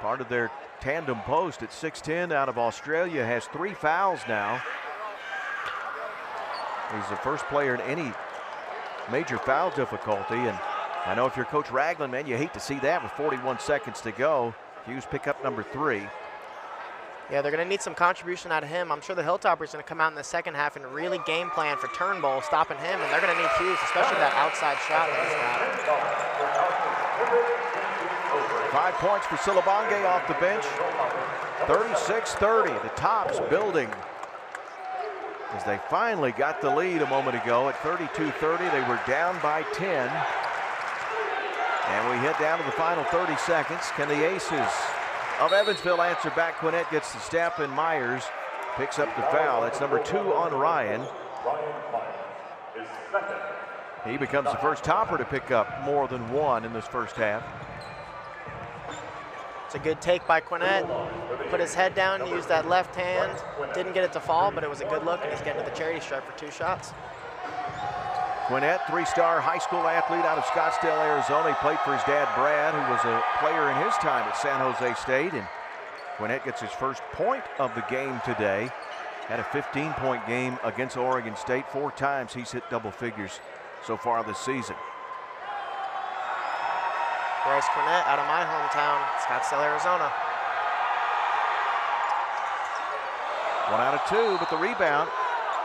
part of their tandem post at 6'10" out of Australia, has 3 fouls now. He's the first player in any major foul difficulty, and I know if you're Coach Ragland, man, you hate to see that with 41 seconds to go. Hughes pick up number 3.
Yeah, they're going to need some contribution out of him. I'm sure the Hilltoppers going to come out in the second half and really game plan for Turnbull, stopping him, and they're going to need Hughes, especially that outside shot that he's got.
5
points for Silabonge off the bench. 36-30. The Tops building as they finally got the lead a moment ago at 32-30. They were down by 10. And we head down to the final 30 seconds. Can the Aces of Evansville answer back? Quinnett gets the step, and Myers picks up the foul. That's number 2 on Ryan. He becomes the first Topper to pick up more than 1 in this first half.
It's a good take by Quinnett. Put his head down, used that left hand. Didn't get it to fall, but it was a good look, and he's getting to the charity stripe for 2 shots.
Quinnett, 3-star high school athlete out of Scottsdale, Arizona. He played for his dad, Brad, who was a player in his time at San Jose State. And Quinnett gets his first point of the game today. Had a 15-point game against Oregon State. 4 times he's hit double figures so far this season.
Bryce Quinnett out of my hometown, Scottsdale, Arizona.
1 out of 2, but the rebound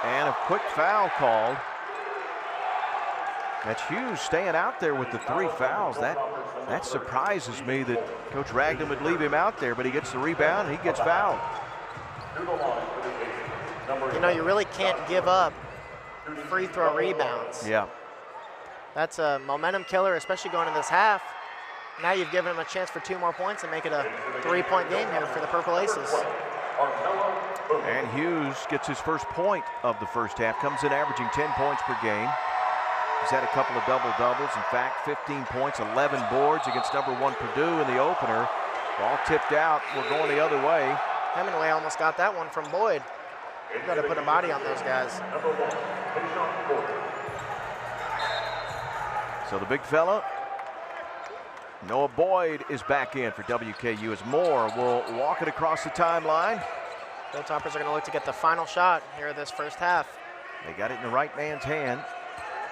and a quick foul called. That's Hughes staying out there with the 3 fouls. That surprises me that Coach Ragland would leave him out there, but he gets the rebound and he gets fouled.
You know, you really can't give up free throw rebounds.
Yeah.
That's a momentum killer, especially going into this half. Now you've given him a chance for 2 more points and make it a 3-point game here for the Purple Aces.
And Hughes gets his first point of the first half. Comes in averaging 10 points per game. He's had a couple of double-doubles. In fact, 15 points, 11 boards against number 1 Purdue in the opener. Ball tipped out. We're going the other way.
Hemingway almost got that one from Boyd. You've got to put a body on those guys.
So the big fella, Noah Boyd, is back in for WKU as Moore will walk it across the timeline.
Hilltoppers are going to look to get the final shot here this first half.
They got it in the right man's hand.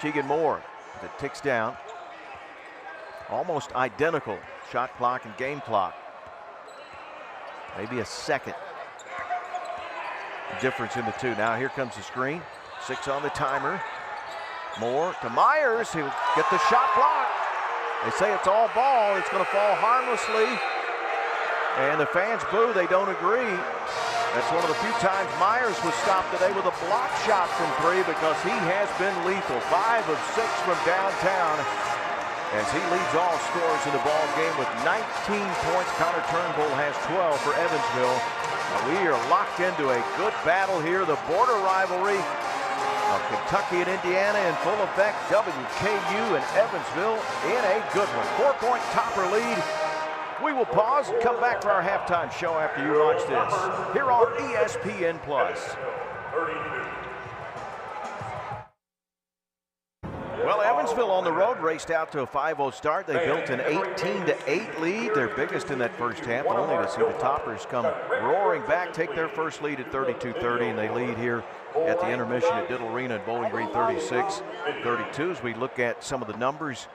Keegan Moore, as it ticks down. Almost identical shot clock and game clock. Maybe a second difference in the 2. Now here comes the screen. 6 on the timer. Moore to Myers. He'll get the shot blocked. They say it's all ball. It's going to fall harmlessly. And the fans boo. They don't agree. That's one of the few times Myers was stopped today with a block shot from 3 because he has been lethal. 5 of 6 from downtown as he leads all scorers in the ball game with 19 points. Connor Turnbull has 12 for Evansville. Now we are locked into a good battle here. The border rivalry of Kentucky and Indiana in full effect. WKU and Evansville in a good one. 4-point Topper lead. We will pause and come back for our halftime show after you watch this here on ESPN+. Well, Evansville on the road raced out to a 5-0 start. They built an 18-8 lead, their biggest in that first half, only to see the Toppers come roaring back, take their first lead at 32-30, and they lead here at the intermission at Diddle Arena in Bowling Green 36-32. As we look at some of the numbers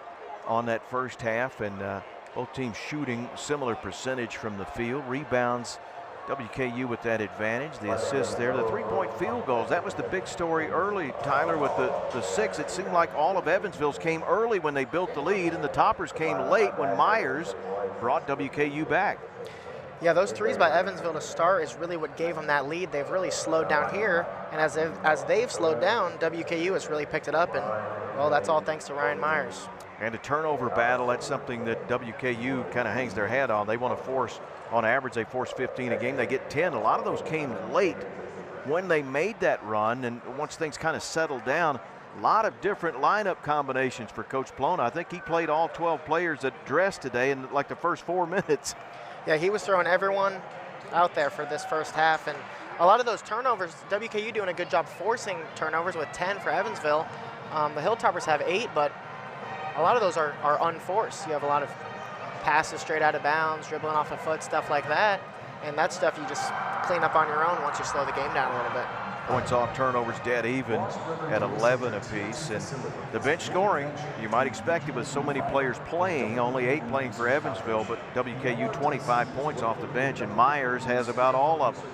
on that first half, and both teams shooting similar percentage from the field. Rebounds, WKU with that advantage. The assists there, the 3-point field goals. That was the big story early, Tyler, with the 6. It seemed like all of Evansville's came early when they built the lead, and the Toppers came late when Myers brought WKU back.
Yeah, those 3s by Evansville to start is really what gave them that lead. They've really slowed down here, and as they've slowed down, WKU has really picked it up, and, well, that's all thanks to Ryan Myers.
And a turnover battle, that's something that WKU kind of hangs their hat on. They want to force, on average, they force 15 a game. They get 10. A lot of those came late when they made that run, and once things kind of settled down, A lot of different lineup combinations for Coach Plona. I think he played all 12 players that dressed today in like the first 4 minutes.
Yeah, he was throwing everyone out there for this first half, and a lot of those turnovers, WKU doing a good job forcing turnovers with 10 for Evansville. The Hilltoppers have 8, but a lot of those are unforced. You have a lot of passes straight out of bounds, dribbling off a foot, stuff like that, and that stuff you just clean up on your own once you slow the game down a little bit.
Points off turnovers dead even at 11 apiece. And the bench scoring, you might expect it with so many players playing, only 8 playing for Evansville, but WKU 25 points off the bench, and Myers has about all of them.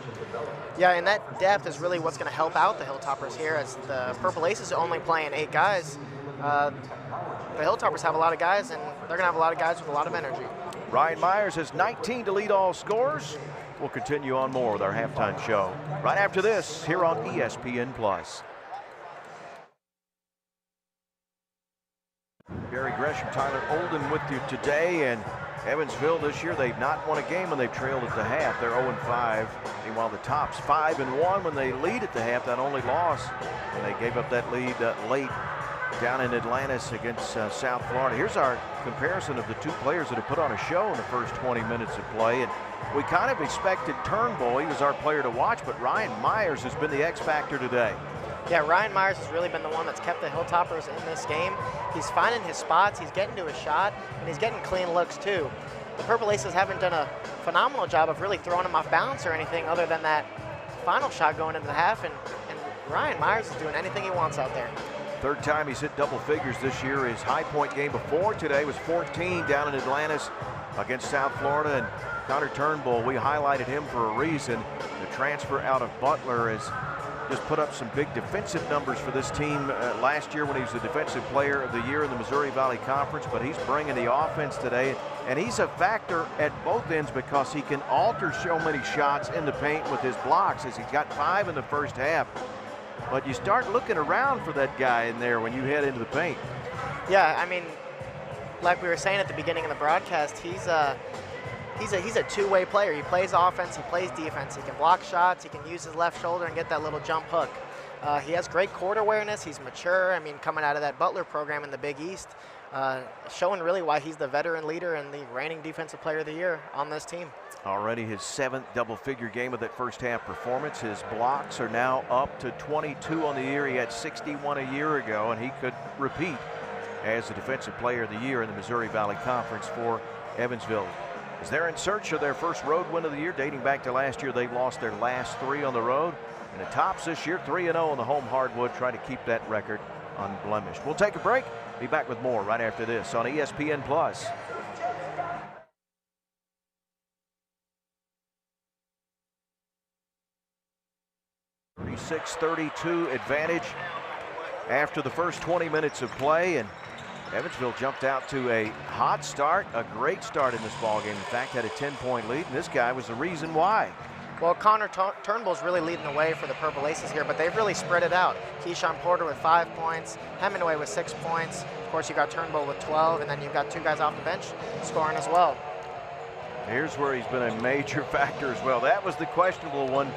Yeah, and that depth is really what's going to help out the Hilltoppers here, as the Purple Aces are only playing 8 guys. The Hilltoppers have a lot of guys, and they're going to have a lot of guys with a lot of energy.
Ryan Myers has 19 to lead all scorers. We'll continue on more with our halftime show right after this here on ESPN+. Barry Gresham, Tyler Olden with you today, and Evansville this year, they've not won a game when they've trailed at the half. They're 0-5. Meanwhile, the Tops 5-1 when they lead at the half. That only loss when they gave up that lead late down in Atlantis against South Florida. Here's our comparison of the 2 players that have put on a show in the first 20 minutes of play. And we kind of expected Turnbull. He was our player to watch, but Ryan Myers has been the X factor today.
Yeah, Ryan Myers has really been the one that's kept the Hilltoppers in this game. He's finding his spots, he's getting to his shot, and he's getting clean looks too. The Purple Aces haven't done a phenomenal job of really throwing him off balance or anything other than that final shot going into the half, and Ryan Myers is doing anything he wants out there.
3rd time he's hit double figures this year. His high point game before today was 14 down in Atlantis against South Florida. And Connor Turnbull, we highlighted him for a reason. The transfer out of Butler has just put up some big defensive numbers for this team last year when he was the defensive player of the year in the Missouri Valley Conference, but he's bringing the offense today, and he's a factor at both ends because he can alter so many shots in the paint with his blocks, as he's got 5 in the first half. But you start looking around for that guy in there when you head into the paint.
Yeah, I mean, like we were saying at the beginning of the broadcast, he's a two-way player. He plays offense, he plays defense. He can block shots, he can use his left shoulder and get that little jump hook. He has great court awareness, he's mature. I mean, coming out of that Butler program in the Big East, showing really why he's the veteran leader and the reigning defensive player of the year on this team.
Already his 7th double-figure game of that first half performance. His blocks are now up to 22 on the year. He had 61 a year ago, and he could repeat as the defensive player of the year in the Missouri Valley Conference for Evansville. As they're in search of their first road win of the year, dating back to last year, they've lost their last 3 on the road. And the Tops this year, 3-0 on the home hardwood, trying to keep that record unblemished. We'll take a break. Be back with more right after this on ESPN+. 36-32 advantage after the first 20 minutes of play, and Evansville jumped out to a hot start, a great start in this ballgame. In fact, had a 10-point lead, and this guy was the reason why.
Well, Connor Turnbull's really leading the way for the Purple Aces here, but they've really spread it out. Keyshawn Porter with 5 points, Hemingway with 6 points. Of course, you got Turnbull with 12, and then you've got 2 guys off the bench scoring as well.
Here's where he's been a major factor as well. That was the questionable one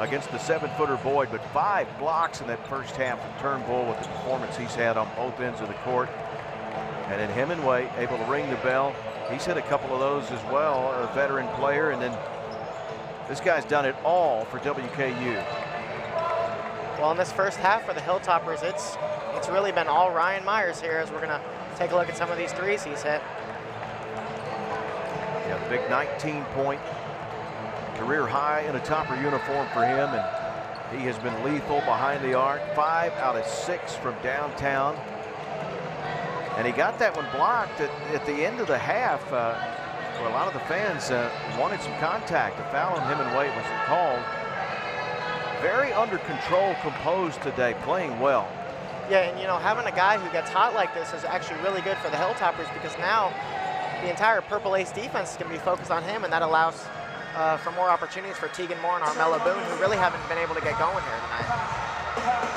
against the 7-footer Boyd, but 5 blocks in that first half from Turnbull with the performance he's had on both ends of the court. And then Hemingway able to ring the bell. He's hit a couple of those as well, a veteran player, and then this guy's done it all for WKU.
Well, in this first half for the Hilltoppers, it's really been all Ryan Myers here, as we're going to take a look at some of these threes he's hit.
Yeah, the big 19-point career high in a Topper uniform for him, and he has been lethal behind the arc. 5 out of 6 from downtown. And he got that one blocked at the end of the half, where a lot of the fans wanted some contact. A foul on Hemingway wasn't called. Very under control, composed today, playing well.
Yeah, and you know, having a guy who gets hot like this is actually really good for the Hilltoppers, because now the entire Purple Ace defense is going to be focused on him, and that allows for more opportunities for Tegan Moore and Armella Boone, who really haven't been able to get going here tonight.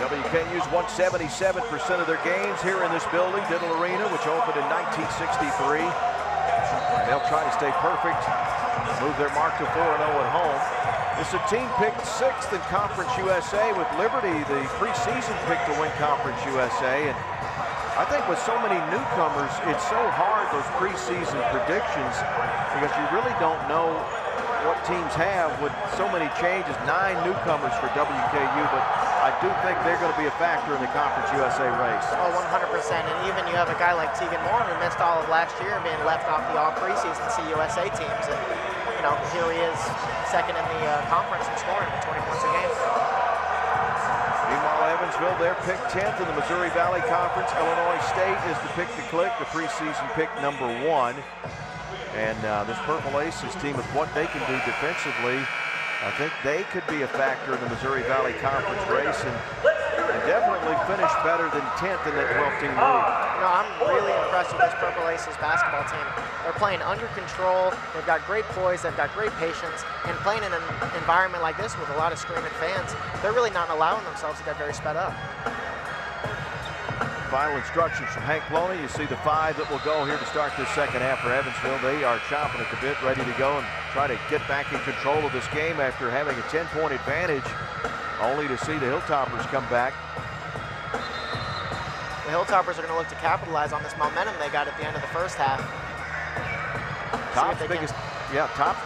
WKU's won 77% of their games here in this building, Diddle Arena, which opened in 1963. And they'll try to stay perfect, move their mark to 4-0 at home. It's a team picked 6th in Conference USA with Liberty, the preseason pick to win Conference USA. And I think with so many newcomers, it's so hard, those preseason predictions, because you really don't know what teams have with so many changes. 9 newcomers for WKU, but I do think they're going to be a factor in the Conference USA race.
Oh, 100%. And even you have a guy like Tegan Moore who missed all of last year, being left off the all preseason CUSA teams. And, you know, here he is, second in the conference in scoring with 20 points a game.
Meanwhile, Evansville, they're picked 10th in the Missouri Valley Conference. Illinois State is the pick to click, the preseason pick number 1. And this Purple Aces team, with what they can do defensively, I think they could be a factor in the Missouri Valley Conference race and definitely finish better than 10th in that 12-team league.
No, I'm really impressed with this Purple Aces basketball team. They're playing under control, they've got great poise, they've got great patience, and playing in an environment like this with a lot of screaming fans, they're really not allowing themselves to get very sped up.
Final instructions from Hank Ploney. You see the 5 that will go here to start this second half for Evansville. They are chomping at the bit, ready to go and try to get back in control of this game after having a 10-point advantage, only to see the Hilltoppers come back.
The Hilltoppers are going to look to capitalize on this momentum they got at the end of the first half.
Top's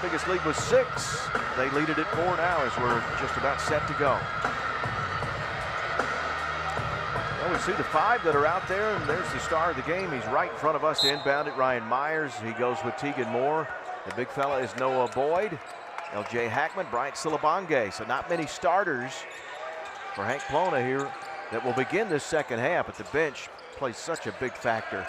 biggest lead was 6. They lead it at 4 now as we're just about set to go. Well, we see the 5 that are out there, and there's the star of the game. He's right in front of us to inbound it. Ryan Myers. He goes with Tegan Moore. The big fella is Noah Boyd, L.J. Hackman, Bryant Silabonge. So not many starters for Hank Plona here that will begin this second half, but the bench plays such a big factor.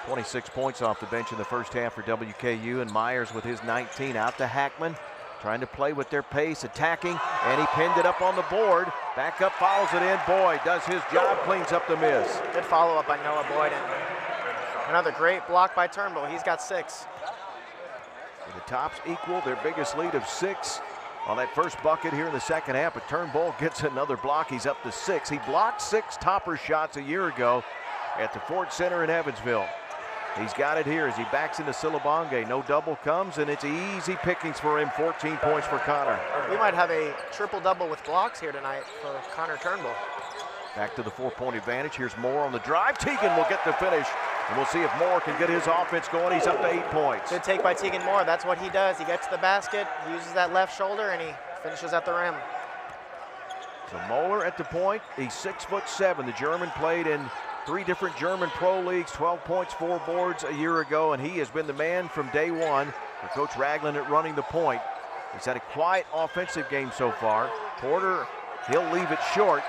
26 points off the bench in the first half for WKU, and Myers with his 19 out to Hackman, trying to play with their pace, attacking, and he pinned it up on the board. Back up, follows it in. Boyd does his job, cleans up the miss.
Good follow-up by Noah Boyd, and another great block by Turnbull. He's got 6.
The Tops equal their biggest lead of 6 on that first bucket here in the second half, but Turnbull gets another block. He's up to 6. He blocked 6 Topper shots a year ago at the Ford Center in Evansville. He's got it here as he backs into Silabonge. No double comes, and it's easy pickings for him. 14 points for Connor.
We might have a triple-double with blocks here tonight for Connor Turnbull.
Back to the 4-point advantage. Here's Moore on the drive. Tegan will get the finish, and we'll see if Moore can get his offense going. He's up to 8 points.
Good take by Tegan Moore. That's what he does. He gets to the basket, uses that left shoulder, and he finishes at the rim.
So Moeller at the point. He's 6'7". The German played in 3 different German pro leagues, 12 points, 4 boards a year ago, and he has been the man from day one for Coach Ragland at running the point. He's had a quiet offensive game so far. Porter, he'll leave it short.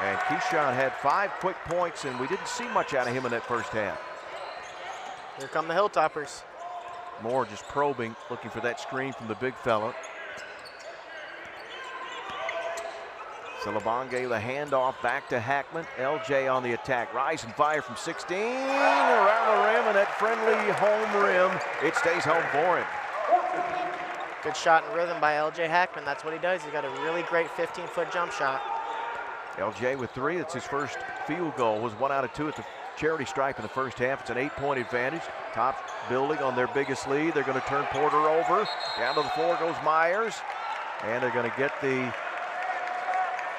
And Keyshawn had 5 quick points, and we didn't see much out of him in that first half.
Here come the Hilltoppers.
Moore just probing, looking for that screen from the big fella. Silabonge, the handoff back to Hackman. LJ on the attack. Rise and fire from 16. Around the rim, and that friendly home rim. It stays home for him.
Good shot and rhythm by LJ Hackman. That's what he does. He got a really great 15-foot jump shot.
LJ with 3. That's his first field goal. Was 1 out of 2 at the charity stripe in the first half. It's an 8-point advantage. Top building on their biggest lead. They're going to turn Porter over. Down to the floor goes Myers. And they're going to get the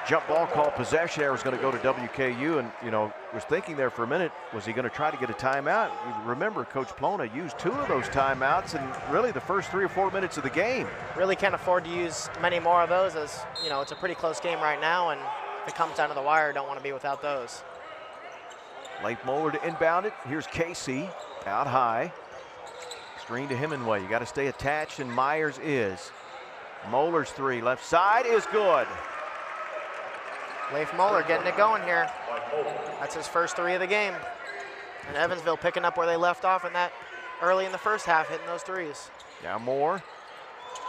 jump ball call. Possession error is going to go to WKU, and you know, was thinking there for a minute, was he going to try to get a timeout? You remember Coach Plona used 2 of those timeouts in really the first 3 or 4 minutes of the game.
Really can't afford to use many more of those, as you know, it's a pretty close game right now, and if it comes down to the wire, don't want to be without those.
Leif Moeller to inbound it. Here's Casey out high. Screen to Hemingway. You got to stay attached, and Myers is. Moeller's 3 left side is good.
Leif Moeller getting it going here. That's his first 3 of the game. And Evansville picking up where they left off in that early in the first half, hitting those 3s.
Now Moore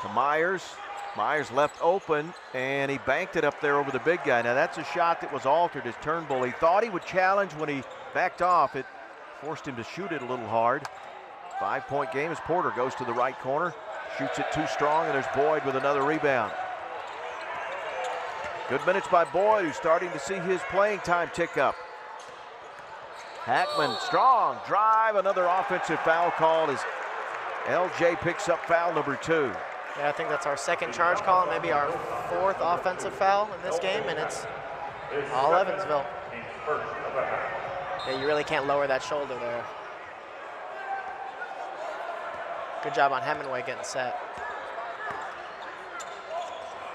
to Myers. Myers left open, and he banked it up there over the big guy. Now that's a shot that was altered as Turnbull. He thought he would challenge when he backed off. It forced him to shoot it a little hard. 5-point game as Porter goes to the right corner. Shoots it too strong, and there's Boyd with another rebound. Good minutes by Boyd, who's starting to see his playing time tick up. Hackman, strong drive, another offensive foul called as LJ picks up foul number 2.
Yeah, I think that's our second charge call, and maybe our fourth offensive foul in this game, and it's all Evansville. Yeah, you really can't lower that shoulder there. Good job on Hemingway getting set.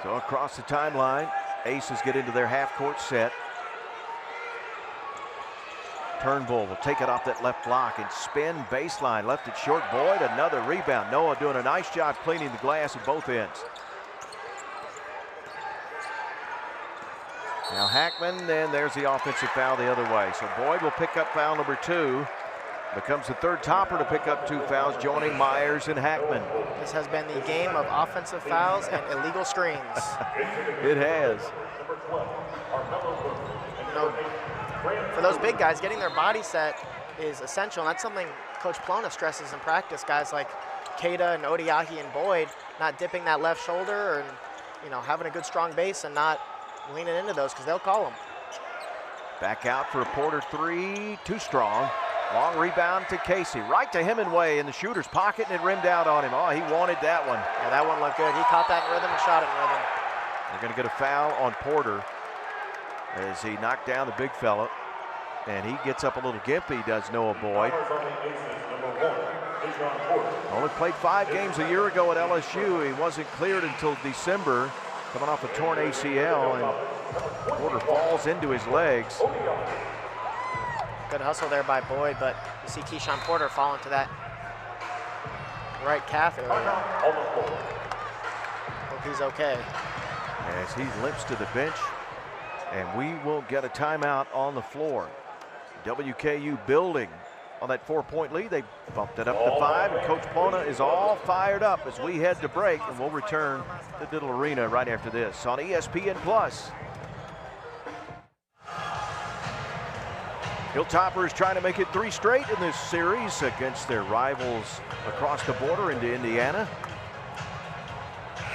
So across the timeline, Aces get into their half-court set. Turnbull will take it off that left block and spin baseline. Left it short. Boyd, another rebound. Noah doing a nice job cleaning the glass at both ends. Now Hackman, and there's the offensive foul the other way. So Boyd will pick up foul number 2. Becomes the third topper to pick up 2 fouls, joining Myers and Hackman.
This has been the game of offensive fouls and illegal screens.
It has.
You know, for those big guys, getting their body set is essential, and that's something Coach Plona stresses in practice. Guys like Keita and Odiahi and Boyd not dipping that left shoulder, and having a good strong base and not leaning into those because they'll call them.
Back out for a Porter 3, too strong. Long rebound to Casey, right to Hemingway in the shooter's pocket, and it rimmed out on him. Oh, he wanted that one.
Yeah, that one looked good. He caught that in rhythm and shot it in rhythm.
They're going to get a foul on Porter as he knocked down the big fella, and he gets up a little gimpy, does Noah Boyd. Only played 5 games a year ago at LSU. He wasn't cleared until December, coming off a torn ACL, and Porter falls into his legs.
Good hustle there by Boyd, but you see Keyshawn Porter fall into that right calf area. Hope he's okay.
As he limps to the bench, and we will get a timeout on the floor. WKU building on that 4-point lead. They bumped it up to 5, and Coach Plona is all fired up as we head to break, and we'll return to Diddle Arena right after this on ESPN+. Hilltoppers trying to make it 3 straight in this series against their rivals across the border into Indiana.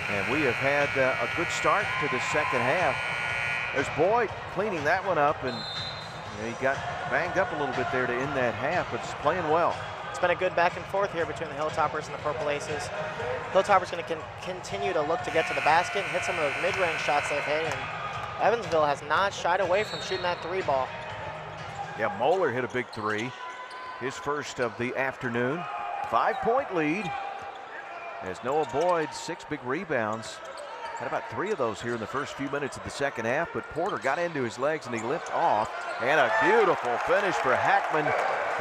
And we have had a good start to the second half. There's Boyd cleaning that one up, and he got banged up a little bit there to end that half, but it's playing well.
It's been a good back and forth here between the Hilltoppers and the Purple Aces. Hilltoppers going to continue to look to get to the basket and hit some of those mid-range shots they've hit, and Evansville has not shied away from shooting that 3 ball.
Yeah, Moeller hit a big 3, his first of the afternoon. 5-point lead as Noah Boyd, 6 big rebounds. Had about 3 of those here in the first few minutes of the second half, but Porter got into his legs and he limped off. And a beautiful finish for Hackman.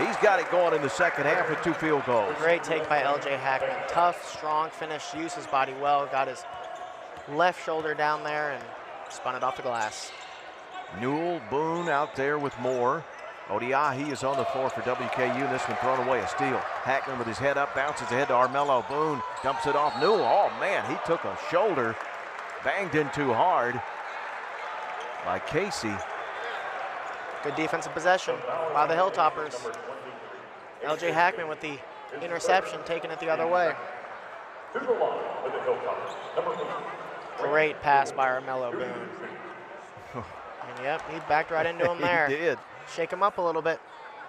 He's got it going in the second half with 2 field goals.
Great take by LJ Hackman. Tough, strong finish, used his body well, got his left shoulder down there and spun it off the glass.
Newell, Boone out there with more. Odiahi is on the floor for WKU, and this one thrown away, a steal. Hackman with his head up, bounces ahead to Armello. Boone dumps it off. Newell, oh man, he took a shoulder, banged in too hard by Casey.
Good defensive possession by the Hilltoppers. LJ Hackman with the interception, taking it the other way. Great pass by Armello Boone. And yep, he backed right into him there.
He did.
Shake him up a little bit.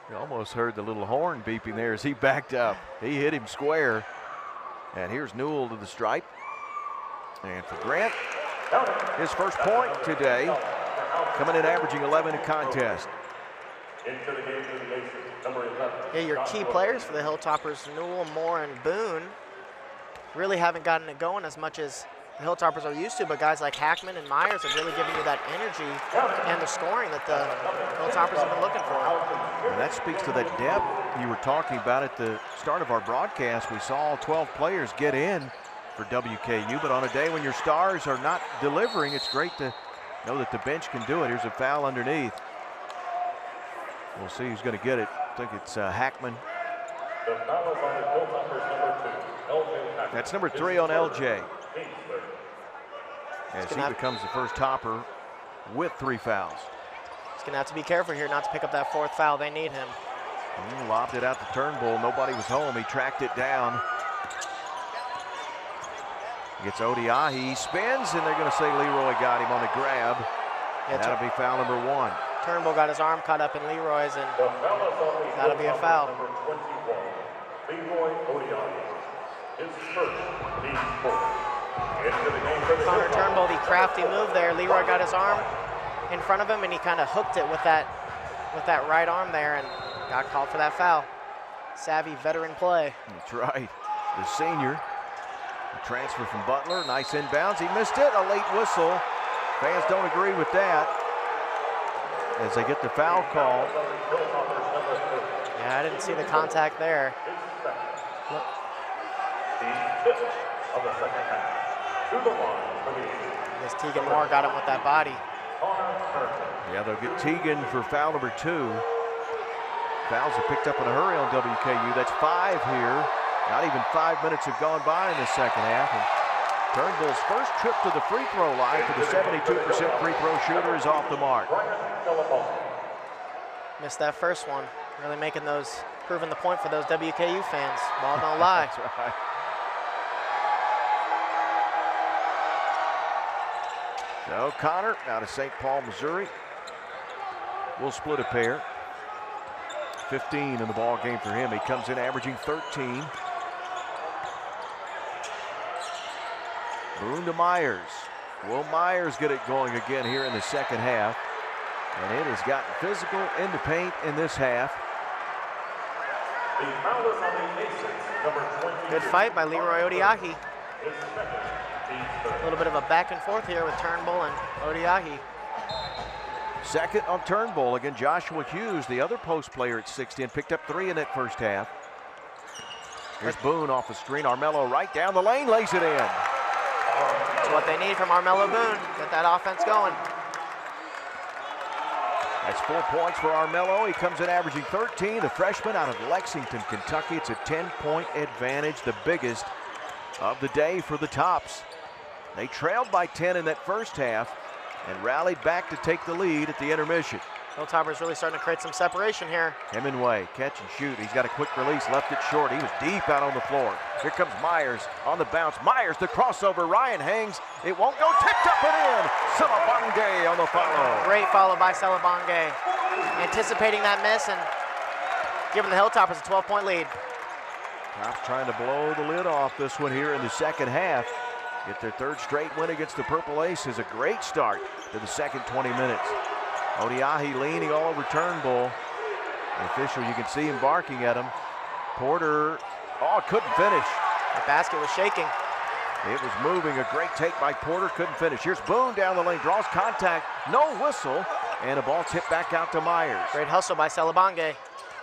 You almost heard the little horn beeping there as he backed up. He hit him square. And here's Newell to the stripe. And for Grant, his first point today, coming in averaging 11 a contest.
Yeah, your key players for the Hilltoppers, Newell, Moore, and Boone, really haven't gotten it going as much as the Hilltoppers are used to, but guys like Hackman and Myers have really given you that energy and the scoring that the Hilltoppers have been looking for.
And that speaks to that depth you were talking about at the start of our broadcast. We saw all 12 players get in for WKU, but on a day when your stars are not delivering, it's great to know that the bench can do it. Here's a foul underneath. We'll see who's going to get it. I think it's Hackman.
The foul is on the Hilltoppers, number 2, LJ Hackman.
That's number 3 on LJ. As he becomes the first topper with 3 fouls.
He's going to have to be careful here not to pick up that 4th foul. They need him.
He lobbed it out to Turnbull. Nobody was home. He tracked it down. Gets Odiahi. He spins, and they're going to say Leroy got him on the grab. Yeah, that'll be foul number 1.
Turnbull got his arm caught up in Leroy's, and that'll be a foul.
Number 21, Leroy Odiahi. His first, team 4.
Connor Turnbull, the crafty move there. Leroy got his arm in front of him, and he kind of hooked it with that right arm there, and got called for that foul. Savvy veteran play.
That's right. The senior, a transfer from Butler, nice inbounds. He missed it, a late whistle. Fans don't agree with that as they get the foul call.
Yeah, I didn't see the contact there. I guess Tegan Moore got him with that body.
Yeah, they'll get Tegan for foul number 2. Fouls are picked up in a hurry on WKU. That's 5 here. Not even 5 minutes have gone by in the second half. And Turnbull's first trip to the free throw line for the 72% free throw shooter is off the mark.
Missed that first one. Really proving the point for those WKU fans. Ball don't lie.
That's right. So Connor out of St. Paul, Missouri, will split a pair. 15 in the ball game for him. He comes in averaging 13. Boone to Myers. Will Myers get it going again here in the second half? And it has gotten physical in the paint in this half.
Good fight by Leroy Odiahi. A little bit of a back and forth here with Turnbull and Odiahi.
Second on Turnbull. Again, Joshua Hughes, the other post player at 16, picked up 3 in that first half. Here's Boone off the screen. Armello right down the lane, lays it in.
That's what they need from Armello Boone. Get that offense going.
That's 4 points for Armello. He comes in averaging 13. The freshman out of Lexington, Kentucky. It's a 10-point advantage, the biggest of the day for the Tops. They trailed by 10 in that first half and rallied back to take the lead at the intermission.
Hilltoppers really starting to create some separation here.
Hemingway, catch and shoot. He's got a quick release, left it short. He was deep out on the floor. Here comes Myers on the bounce. Myers, the crossover. Ryan hangs. It won't go. Tipped up and in. Salabange on the follow.
Great follow by Salabange. Anticipating that miss and giving the Hilltoppers a 12-point lead.
Tops trying to blow the lid off this one here in the second half. Get their 3rd straight win against the Purple Aces. A great start to the second 20 minutes. Odiahi leaning all over Turnbull. The official, you can see him barking at him. Porter, couldn't finish.
The basket was shaking.
It was moving. A great take by Porter, couldn't finish. Here's Boone down the lane, draws contact, no whistle, and a ball tipped back out to Myers.
Great hustle by Salabange.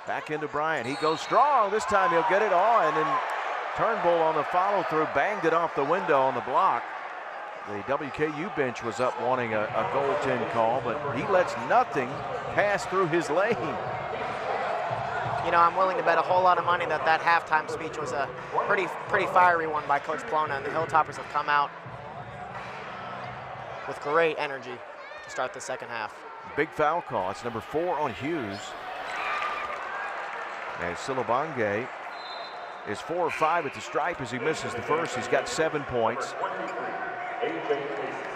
Back into Bryant. He goes strong. This time he'll get it all, and then Turnbull on the follow-through banged it off the window on the block. The WKU bench was up wanting a goaltend call, but he lets nothing pass through his lane.
You know, I'm willing to bet a whole lot of money that halftime speech was a pretty fiery one by Coach Plona, and the Hilltoppers have come out with great energy to start the second half.
Big foul call. It's number 4 on Hughes. And Salabange is 4 or 5 at the stripe as he misses the first. He's got 7 points.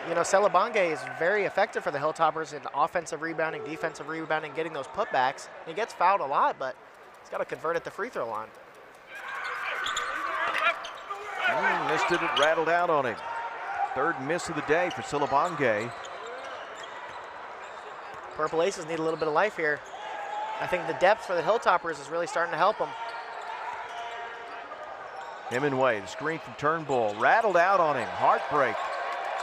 You know, Salabange is very effective for the Hilltoppers in offensive rebounding, defensive rebounding, getting those putbacks. He gets fouled a lot, but he's got to convert at the free throw line.
Missed it, it rattled out on him. 3rd miss of the day for Salabange.
Purple Aces need a little bit of life here. I think the depth for the Hilltoppers is really starting to help them.
Hemingway, the screen from Turnbull, rattled out on him. Heartbreak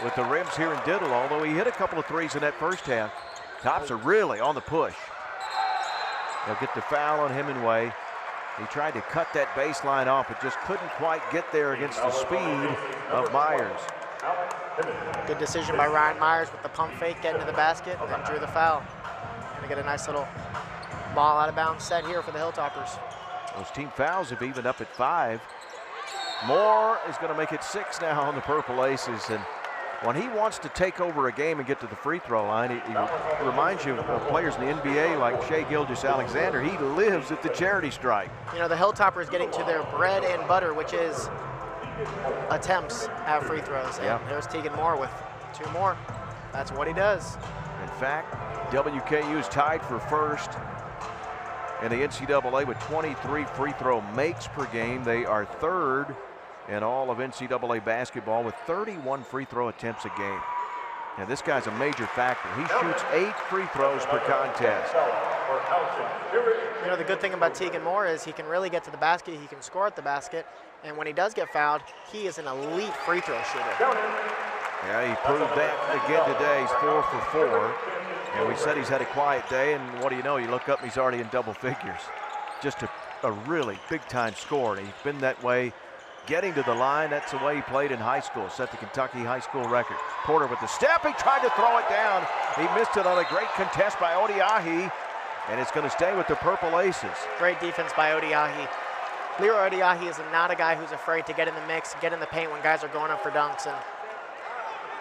with the rims here in Diddle, although he hit a couple of threes in that first half. Tops are really on the push. They'll get the foul on Hemingway. He tried to cut that baseline off, but just couldn't quite get there against the speed of Myers.
Good decision by Ryan Myers with the pump fake, getting to the basket, and then drew the foul. Gonna get a nice little ball out of bounds set here for the Hilltoppers.
Those team fouls have evened up at 5. Moore is going to make it 6 now on the Purple Aces, and when he wants to take over a game and get to the free throw line, he reminds you of players in the NBA like Shai Gilgeous-Alexander. He lives at the charity stripe.
You know, the Hilltoppers getting to their bread and butter, which is attempts at free throws. And there's Tegan Moore with 2 more. That's what he does.
In fact, WKU is tied for first in the NCAA with 23 free throw makes per game. They are 3rd in all of NCAA basketball with 31 free throw attempts a game. Now this guy's a major factor. He shoots 8 free throws per contest.
You know, the good thing about Tegan Moore is he can really get to the basket, he can score at the basket, and when he does get fouled, he is an elite free throw shooter.
Yeah, he proved that again today. He's 4 for 4. And we said he's had a quiet day, and what do you know, you look up and he's already in double figures. Just a really big-time scorer, and he's been that way getting to the line. That's the way he played in high school, set the Kentucky high school record. Porter with the step, he tried to throw it down. He missed it on a great contest by Odiahi, and it's going to stay with the Purple Aces.
Great defense by Odiahi. Leroy Odiahi is not a guy who's afraid to get in the mix, get in the paint when guys are going up for dunks, and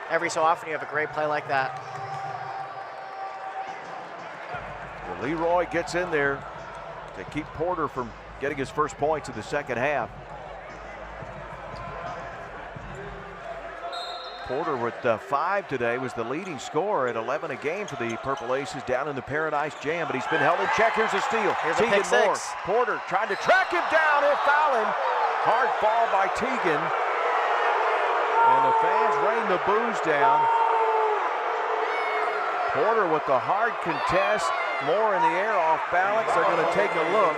every so often you have a great play like that.
Well, Leroy gets in there to keep Porter from getting his first points in the second half. Porter with 5 today was the leading scorer at 11 a game for the Purple Aces down in the Paradise Jam, but he's been held in check. Here's a steal.
Here's a pick
Moore.
six.
Porter trying to track him down and foul him. Hard fall by Tegan. And the fans rain the boos down. Porter with the hard contest. Moore in the air off balance. They're going to take a look.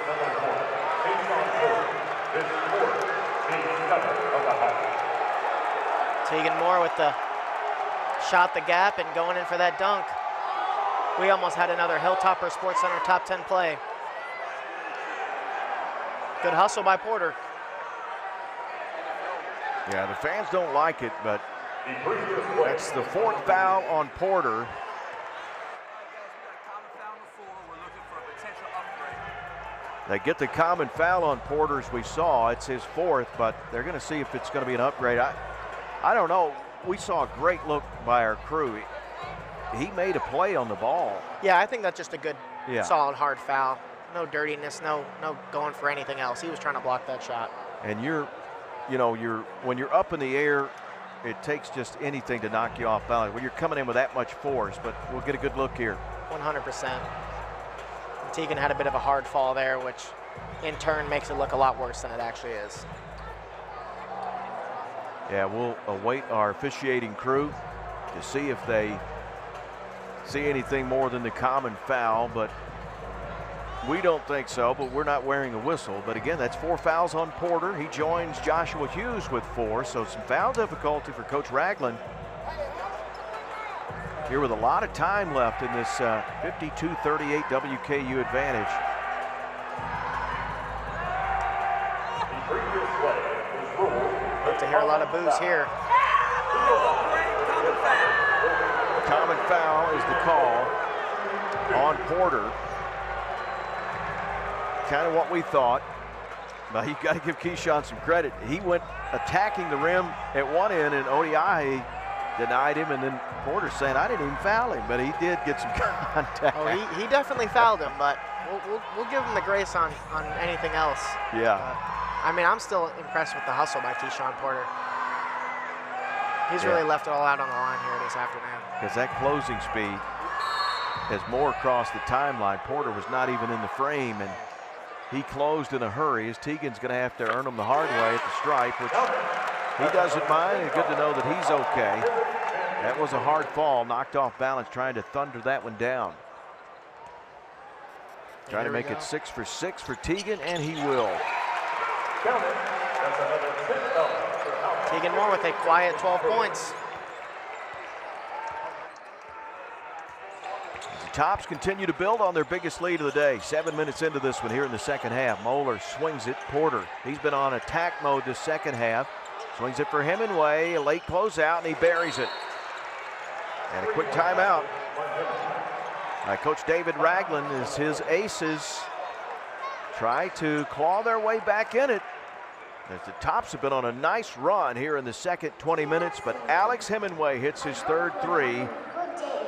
Tegan Moore with the shot the gap and going in for that dunk. We almost had another Hilltopper Sports Center top 10 play. Good hustle by Porter.
Yeah, the fans don't like it, but that's the 4th foul on Porter. They get the common foul on Porter, as we saw. It's his 4th, but they're going to see if it's going to be an upgrade. I don't know. We saw a great look by our crew. He made a play on the ball.
Yeah, I think that's just a good, solid, hard foul. No dirtiness, no going for anything else. He was trying to block that shot.
And when you're up in the air, it takes just anything to knock you off balance. When you're coming in with that much force, but we'll get a good look here.
100%. Tegan had a bit of a hard fall there, which in turn makes it look a lot worse than it actually is.
Yeah, we'll await our officiating crew to see if they see anything more than the common foul, but we don't think so, but we're not wearing a whistle. But again, that's 4 fouls on Porter. He joins Joshua Hughes with 4, so some foul difficulty for Coach Ragland. Here with a lot of time left in this 52-38 WKU advantage.
Hope to hear a lot of boos here.
Common foul is the call on Porter. Kind of what we thought. But you got to give Keyshawn some credit. He went attacking the rim at one end, and Odiahi denied him, and then Porter saying, I didn't even foul him, but he did get some contact.
Oh, he definitely fouled him, but we'll give him the grace on anything else.
Yeah.
I mean, I'm still impressed with the hustle by Keyshawn Porter. He's really left it all out on the line here this afternoon.
Because that closing speed, as Moore crossed the timeline, Porter was not even in the frame, and he closed in a hurry, as Tegan's going to have to earn him the hard way at the stripe, which he doesn't mind, and good to know that he's okay. That was a hard fall, knocked off balance, trying to thunder that one down. Trying to make it 6 for 6 for Tegan, and he will.
Tegan Moore with a quiet 12 points.
The Tops continue to build on their biggest lead of the day. 7 minutes into this one here in the second half. Moeller swings it. Porter, he's been on attack mode this second half. Swings it for Hemingway, a late closeout, and he buries it. And a quick timeout. Coach David Ragland as his Aces try to claw their way back in it. As the Tops have been on a nice run here in the second 20 minutes, but Alex Hemingway hits his 3rd 3,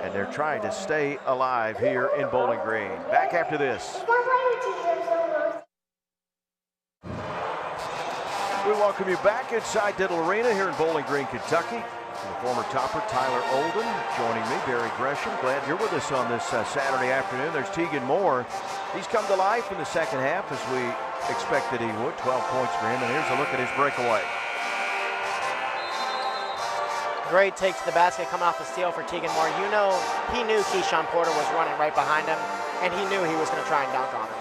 and they're trying to stay alive here in Bowling Green. Back after this. We welcome you back inside Diddle Arena here in Bowling Green, Kentucky. The former topper Tyler Olden joining me, Barry Gresham. Glad you're with us on this Saturday afternoon. There's Tegan Moore. He's come to life in the second half as we expected he would. 12 points for him, and here's a look at his breakaway.
Great take to the basket coming off the steal for Tegan Moore. You know, he knew Keyshawn Porter was running right behind him, and he knew he was going to try and dunk on him.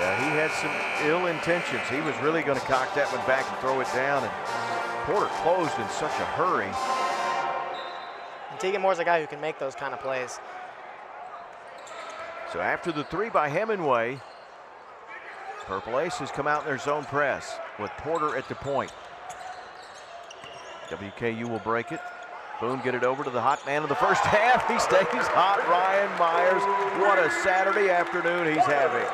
Yeah, he had some ill intentions. He was really going to cock that one back and throw it down, and Porter closed in such a hurry.
And Tegan Moore's a guy who can make those kind of plays.
So after the three by Hemingway, Purple Aces come out in their zone press with Porter at the point. WKU will break it. Boone get it over to the hot man of the first half. He stays hot, Ryan Myers. What a Saturday afternoon he's having.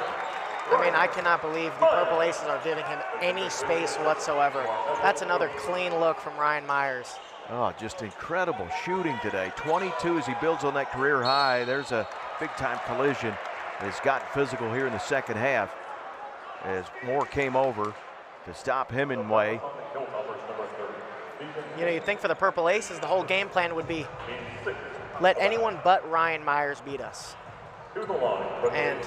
I mean, I cannot believe the Purple Aces are giving him any space whatsoever. That's another clean look from Ryan Myers.
Oh, just incredible shooting today. 22 as he builds on that career high. There's a big-time collision. It's gotten physical here in the second half as Moore came over to stop Hemingway.
You know, you'd think for the Purple Aces, the whole game plan would be let anyone but Ryan Myers beat us. And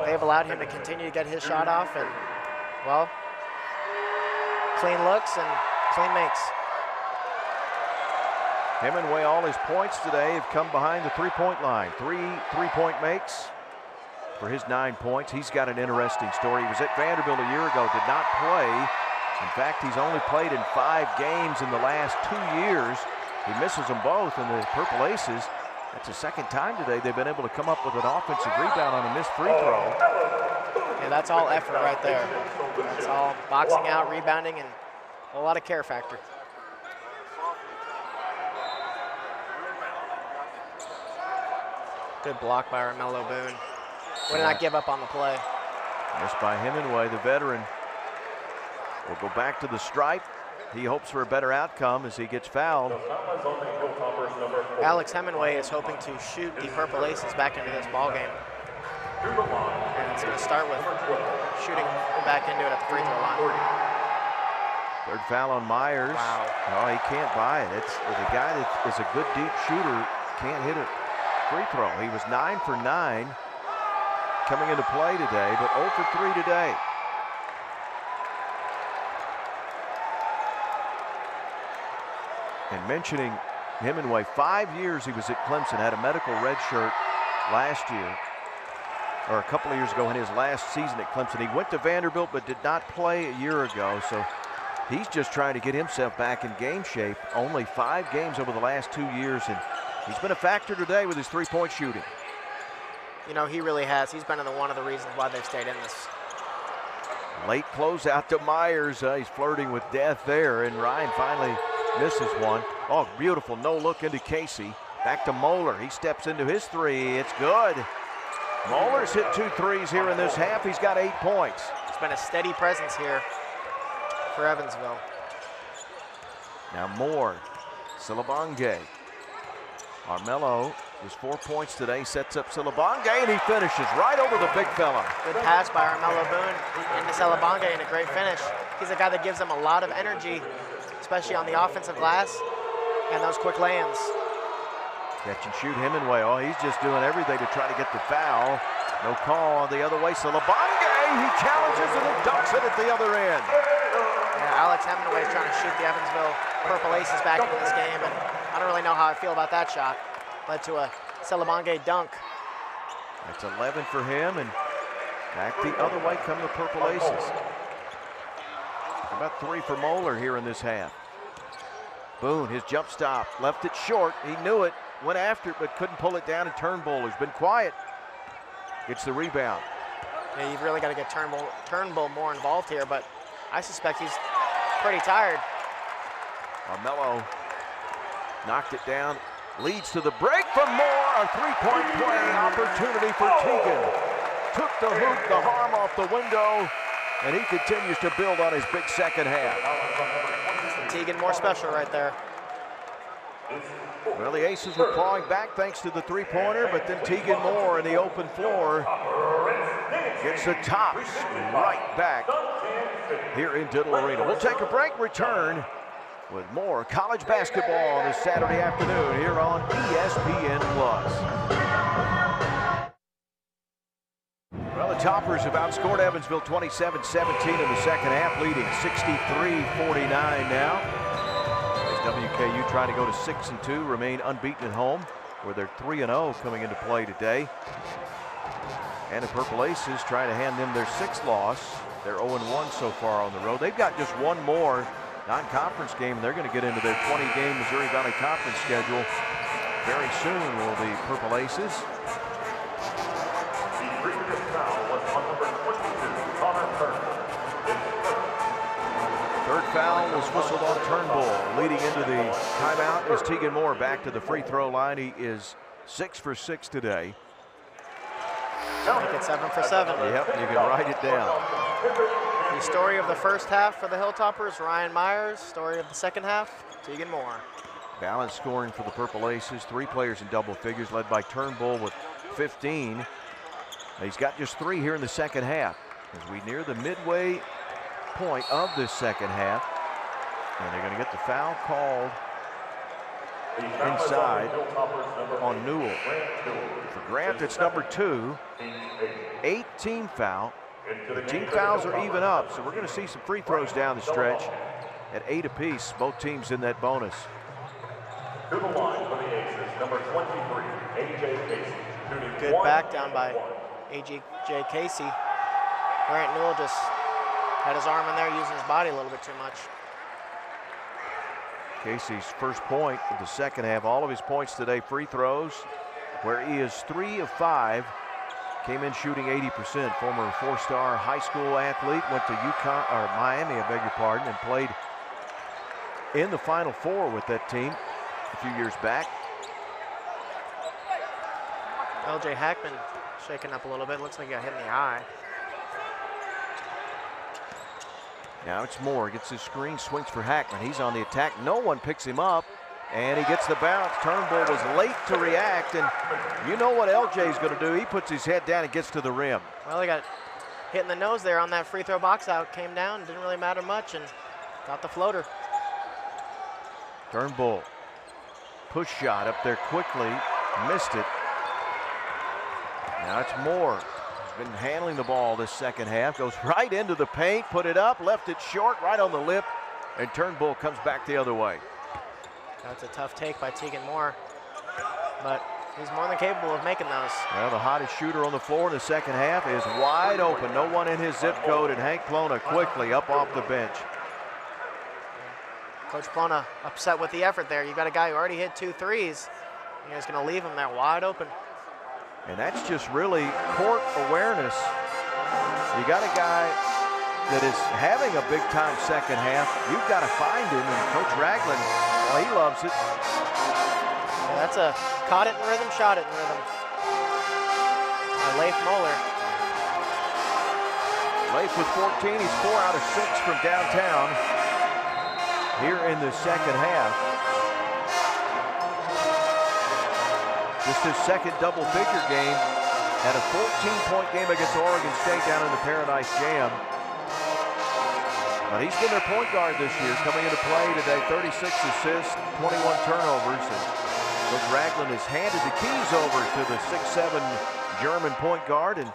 they've allowed him to continue to get his shot off, and, well, clean looks and clean makes.
Hemingway, all his points today have come behind the three-point line. Three-point makes for his 9 points. He's got an interesting story. He was at Vanderbilt a year ago, did not play. In fact, he's only played in 5 games in the last 2 years. He misses them both, and the Purple Aces, that's the second time today they've been able to come up with an offensive rebound on a missed free throw.
Yeah, that's all effort right there. That's all boxing out, rebounding, and a lot of care factor. Good block by Armello Boone. Would not give up on the play.
Missed by Hemingway, the veteran. Will go back to the stripe. He hopes for a better outcome as he gets fouled.
Alex Hemingway is hoping to shoot the Purple Aces back into this ball game. And it's going to start with shooting back into it at the free throw line.
Third foul on Myers.
Wow.
Oh, he can't buy it. It's the guy that is a good deep shooter can't hit a free throw. He was 9 for 9 coming into play today, but 0 for 3 today. And mentioning Hemingway, 5 years he was at Clemson, had a medical red shirt last year, or a couple of years ago in his last season at Clemson. He went to Vanderbilt but did not play a year ago, so he's just trying to get himself back in game shape. Only 5 games over the last 2 years, and he's been a factor today with his three-point shooting.
You know, he really has. He's been one of the reasons why they've stayed in this.
Late closeout to Myers. He's flirting with death there, and Ryan finally misses one. Oh, beautiful no look into Casey. Back to Moeller. He steps into his three. It's good. Moeller's hit 2 threes here in this half. He's got 8 points.
It's been a steady presence here for Evansville.
Now Moore, Silabonge. Armello with 4 points today, sets up Silabonge, and he finishes right over the big fella.
Good pass by Armello Boone into Silabonge, and a great finish. He's a guy that gives them a lot of energy, especially on the offensive glass, and those quick lay-ins.
Catch and shoot Hemingway. Oh, he's just doing everything to try to get the foul. No call the other way. Silabonge, he challenges and then dunks it at the other end.
Yeah, Alex Hemingway is trying to shoot the Evansville Purple Aces back into this game, and I don't really know how I feel about that shot. Led to a Silabonge dunk.
That's 11 for him, and back the other way come the Purple Aces. About 3 for Moeller here in this half. Boone, his jump stop, left it short. He knew it, went after it, but couldn't pull it down, and Turnbull has been quiet. Gets the rebound.
Yeah, you've really got to get Turnbull more involved here, but I suspect he's pretty tired.
Armello knocked it down, leads to the break from Moore. A three-point play opportunity for Tegan. Took the hoop, the harm off the window, and he continues to build on his big second half.
Tegan more special right there.
Well, the Aces were clawing back thanks to the three-pointer, but then Tegan Moore in the open floor gets the tops right back here in Diddle Arena. We'll take a break, return with more college basketball this Saturday afternoon here on ESPN+. Well, Toppers have outscored Evansville 27-17 in the second half, leading 63-49 now. As WKU trying to go to 6-2, remain unbeaten at home, where they're 3-0 coming into play today. And the Purple Aces trying to hand them their 6th loss. They're 0-1 so far on the road. They've got just one more non-conference game, and they're going to get into their 20-game Missouri Valley Conference schedule very soon, will the Purple Aces.
The previous foul was on number 22, Connor Turnbull.
Third foul was whistled on Turnbull. Leading into the timeout is Tegan Moore back to the free throw line. He is 6 for 6 today.
Make it 7 for 7.
Yep, you can write it down.
The story of the first half for the Hilltoppers, Ryan Myers. Story of the second half, Tegan Moore.
Balanced scoring for the Purple Aces. 3 players in double figures, led by Turnbull with 15. He's got just 3 here in the second half as we near the midway point of this second half. And they're going to get the foul called inside on Newell. For Grant, it's number 2. 8-team foul. The team fouls are even up, so we're going to see some free throws down the stretch at 8 apiece. Both teams in that bonus.
To the line for the Aces, number 23, A.J. Casey.
Good back down by A.J. Casey. Grant Newell just had his arm in there, using his body a little bit too much.
Casey's first point of the second half. All of his points today free throws, where he is 3 of 5. Came in shooting 80%. Former 4-star high school athlete, went to Miami, I beg your pardon, and played in the Final Four with that team a few years back.
L.J. Hackman shaking up a little bit. Looks like he got hit in the eye.
Now it's Moore, gets his screen, swings for Hackman. He's on the attack. No one picks him up, and he gets the bounce. Turnbull was late to react, and you know what LJ's going to do. He puts his head down and gets to the rim.
Well, he got hit in the nose there on that free throw box out. Came down, didn't really matter much, and got the floater.
Turnbull, push shot up there quickly, missed it. Now it's Moore. Been handling the ball this second half, goes right into the paint, put it up, left it short, right on the lip, and Turnbull comes back the other way.
That's a tough take by Tegan Moore, but he's more than capable of making those.
Well, the hottest shooter on the floor in the second half is wide open. No one in his zip code, and Hank Plona quickly up off the bench.
Coach Plona upset with the effort there. You've got a guy who already hit 2 threes, and he's going to leave him there wide open.
And that's just really court awareness. You got a guy that is having a big-time second half. You've got to find him, and Coach Ragland, well, he loves it.
Yeah, that's a caught it in rhythm, shot it in rhythm. Leif Moeller.
Leif with 14. He's 4 out of 6 from downtown here in the second half. Just his second double-figure game. Had a 14-point game against Oregon State down in the Paradise Jam. But he's been their point guard this year, coming into play today. 36 assists, 21 turnovers. And Coach Ragland has handed the keys over to the 6'7" German point guard. And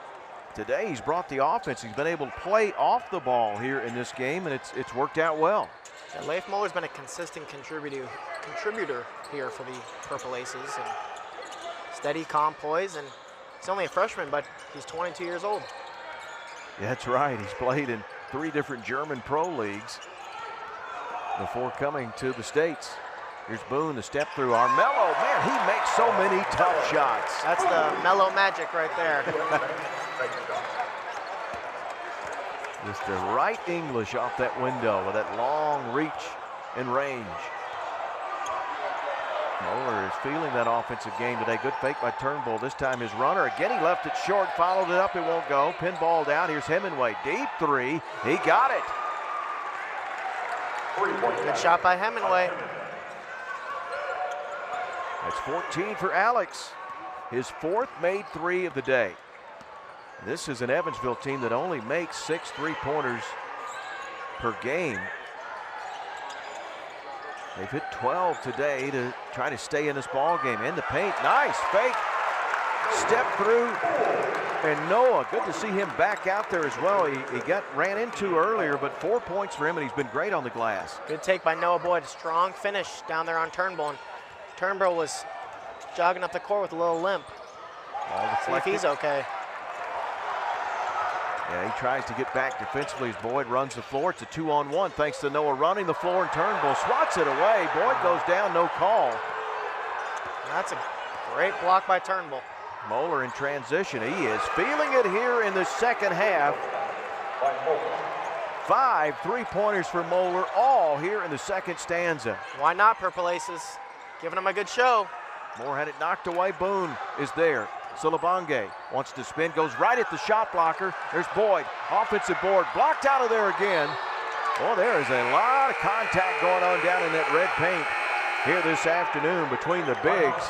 today he's brought the offense. He's been able to play off the ball here in this game, and it's worked out well.
Yeah, Leif Moeller's been a consistent contributor here for the Purple Aces. And steady, calm, poise, and he's only a freshman, but he's 22 years old.
Yeah, that's right. He's played in 3 different German pro leagues before coming to the States. Here's Boone, the step through. Armello, man, he makes so many tough shots.
That's the mellow magic right there.
Just the right English off that window with that long reach and range. Moeller is feeling that offensive game today. Good fake by Turnbull. This time his runner. Again, he left it short, followed it up. It won't go. Pinball down. Here's Hemingway. Deep 3. He got it.
Good shot by Hemingway.
That's 14 for Alex. His 4th made 3 of the day. This is an Evansville team that only makes 6 3-pointers per game. They've hit 12 today to try to stay in this ball game. In the paint, nice fake. Step through And Noah, good to see him back out there as well. He got ran into earlier, but 4 points for him, and he's been great on the glass.
Good take by Noah Boyd. Strong finish down there on Turnbull. And Turnbull was jogging up the court with a little limp. See if he's okay.
Yeah, he tries to get back defensively as Boyd runs the floor. It's a 2-on-1 thanks to Noah running the floor, and Turnbull swats it away. Boyd goes down, no call.
That's a great block by Turnbull.
Moeller in transition. He is feeling it here in the second half. 5 3-pointers for Moeller, all here in the second stanza.
Why not, Purple Aces? Giving them a good show.
Moore had it knocked away. Boone is there. Silabonge wants to spin, goes right at the shot blocker. There's Boyd, offensive board, blocked out of there again. Well, there is a lot of contact going on down in that red paint here this afternoon between the bigs.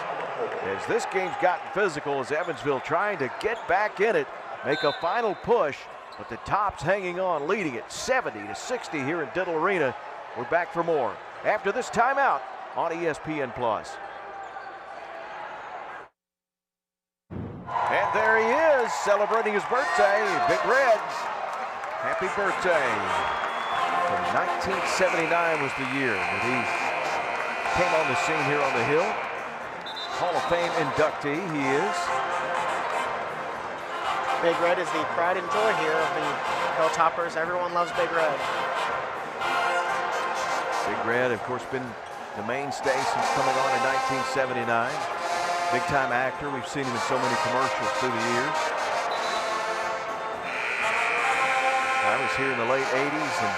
As this game's gotten physical, as Evansville trying to get back in it, make a final push, but the Tops hanging on, leading it 70-60 here in Diddle Arena. We're back for more after this timeout on ESPN+. And there he is, celebrating his birthday, Big Red. Happy birthday. From 1979 was the year that he came on the scene here on the Hill. Hall of Fame inductee, he is.
Big Red is the pride and joy here of the Hilltoppers. Everyone loves Big Red.
Big Red, of course, been the mainstay since coming on in 1979. Big-time actor. We've seen him in so many commercials through the years. I was here in the late 80s and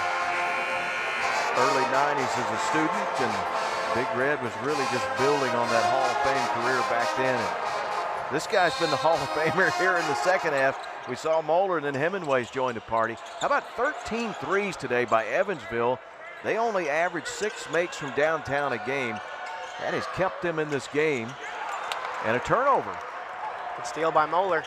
early 90s as a student, and Big Red was really just building on that Hall of Fame career back then. And this guy's been the Hall of Famer here in the second half. We saw Moeller and then Hemingway's join the party. How about 13 threes today by Evansville? They only averaged 6 makes from downtown a game. That has kept them in this game. And a turnover.
Good steal by Moeller.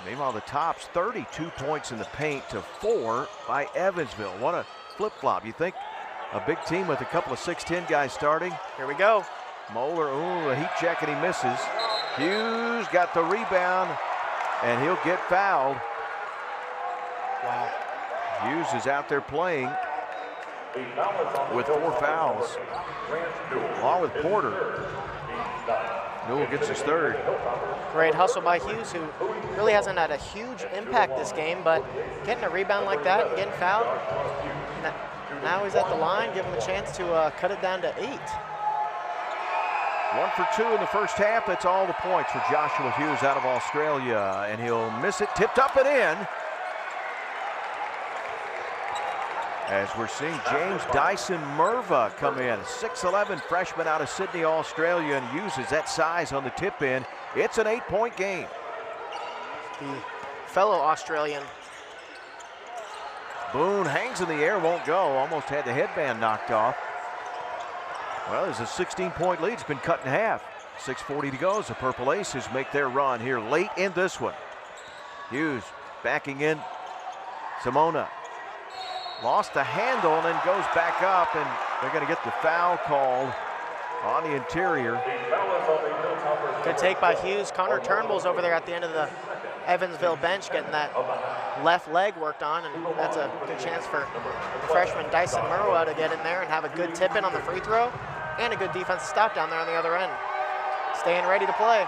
Meanwhile, the Tops 32 points in the paint to 4 by Evansville. What a flip-flop. You think a big team with a couple of 6'10 guys starting.
Here we go.
Moeller, a heat check, and he misses. Hughes got the rebound, and he'll get fouled.
Wow.
Hughes is out there playing with 4 fouls, along with Porter. Newell gets his 3rd.
Great hustle by Hughes, who really hasn't had a huge impact this game, but getting a rebound like that and getting fouled, now he's at the line. Give him a chance to cut it down to 8.
1 for 2 in the first half. That's all the points for Joshua Hughes out of Australia, and he'll miss it. Tipped up and in. As we're seeing James Dyson Merva come in, 6'11 freshman out of Sydney, Australia, and uses that size on the tip in. It's an 8-point game.
The fellow Australian.
Boone hangs in the air, won't go. Almost had the headband knocked off. Well, there's a 16-point lead. It's been cut in half. 6:40 to go as the Purple Aces make their run here late in this one. Hughes backing in. Simona. Lost the handle and then goes back up, and they're going to get the foul called on the interior.
Good take by Hughes. Connor Turnbull's over there at the end of the Evansville bench getting that left leg worked on, and that's a good chance for the freshman Dyson Merwa to get in there and have a good tip in on the free throw and a good defensive stop down there on the other end. Staying ready to play.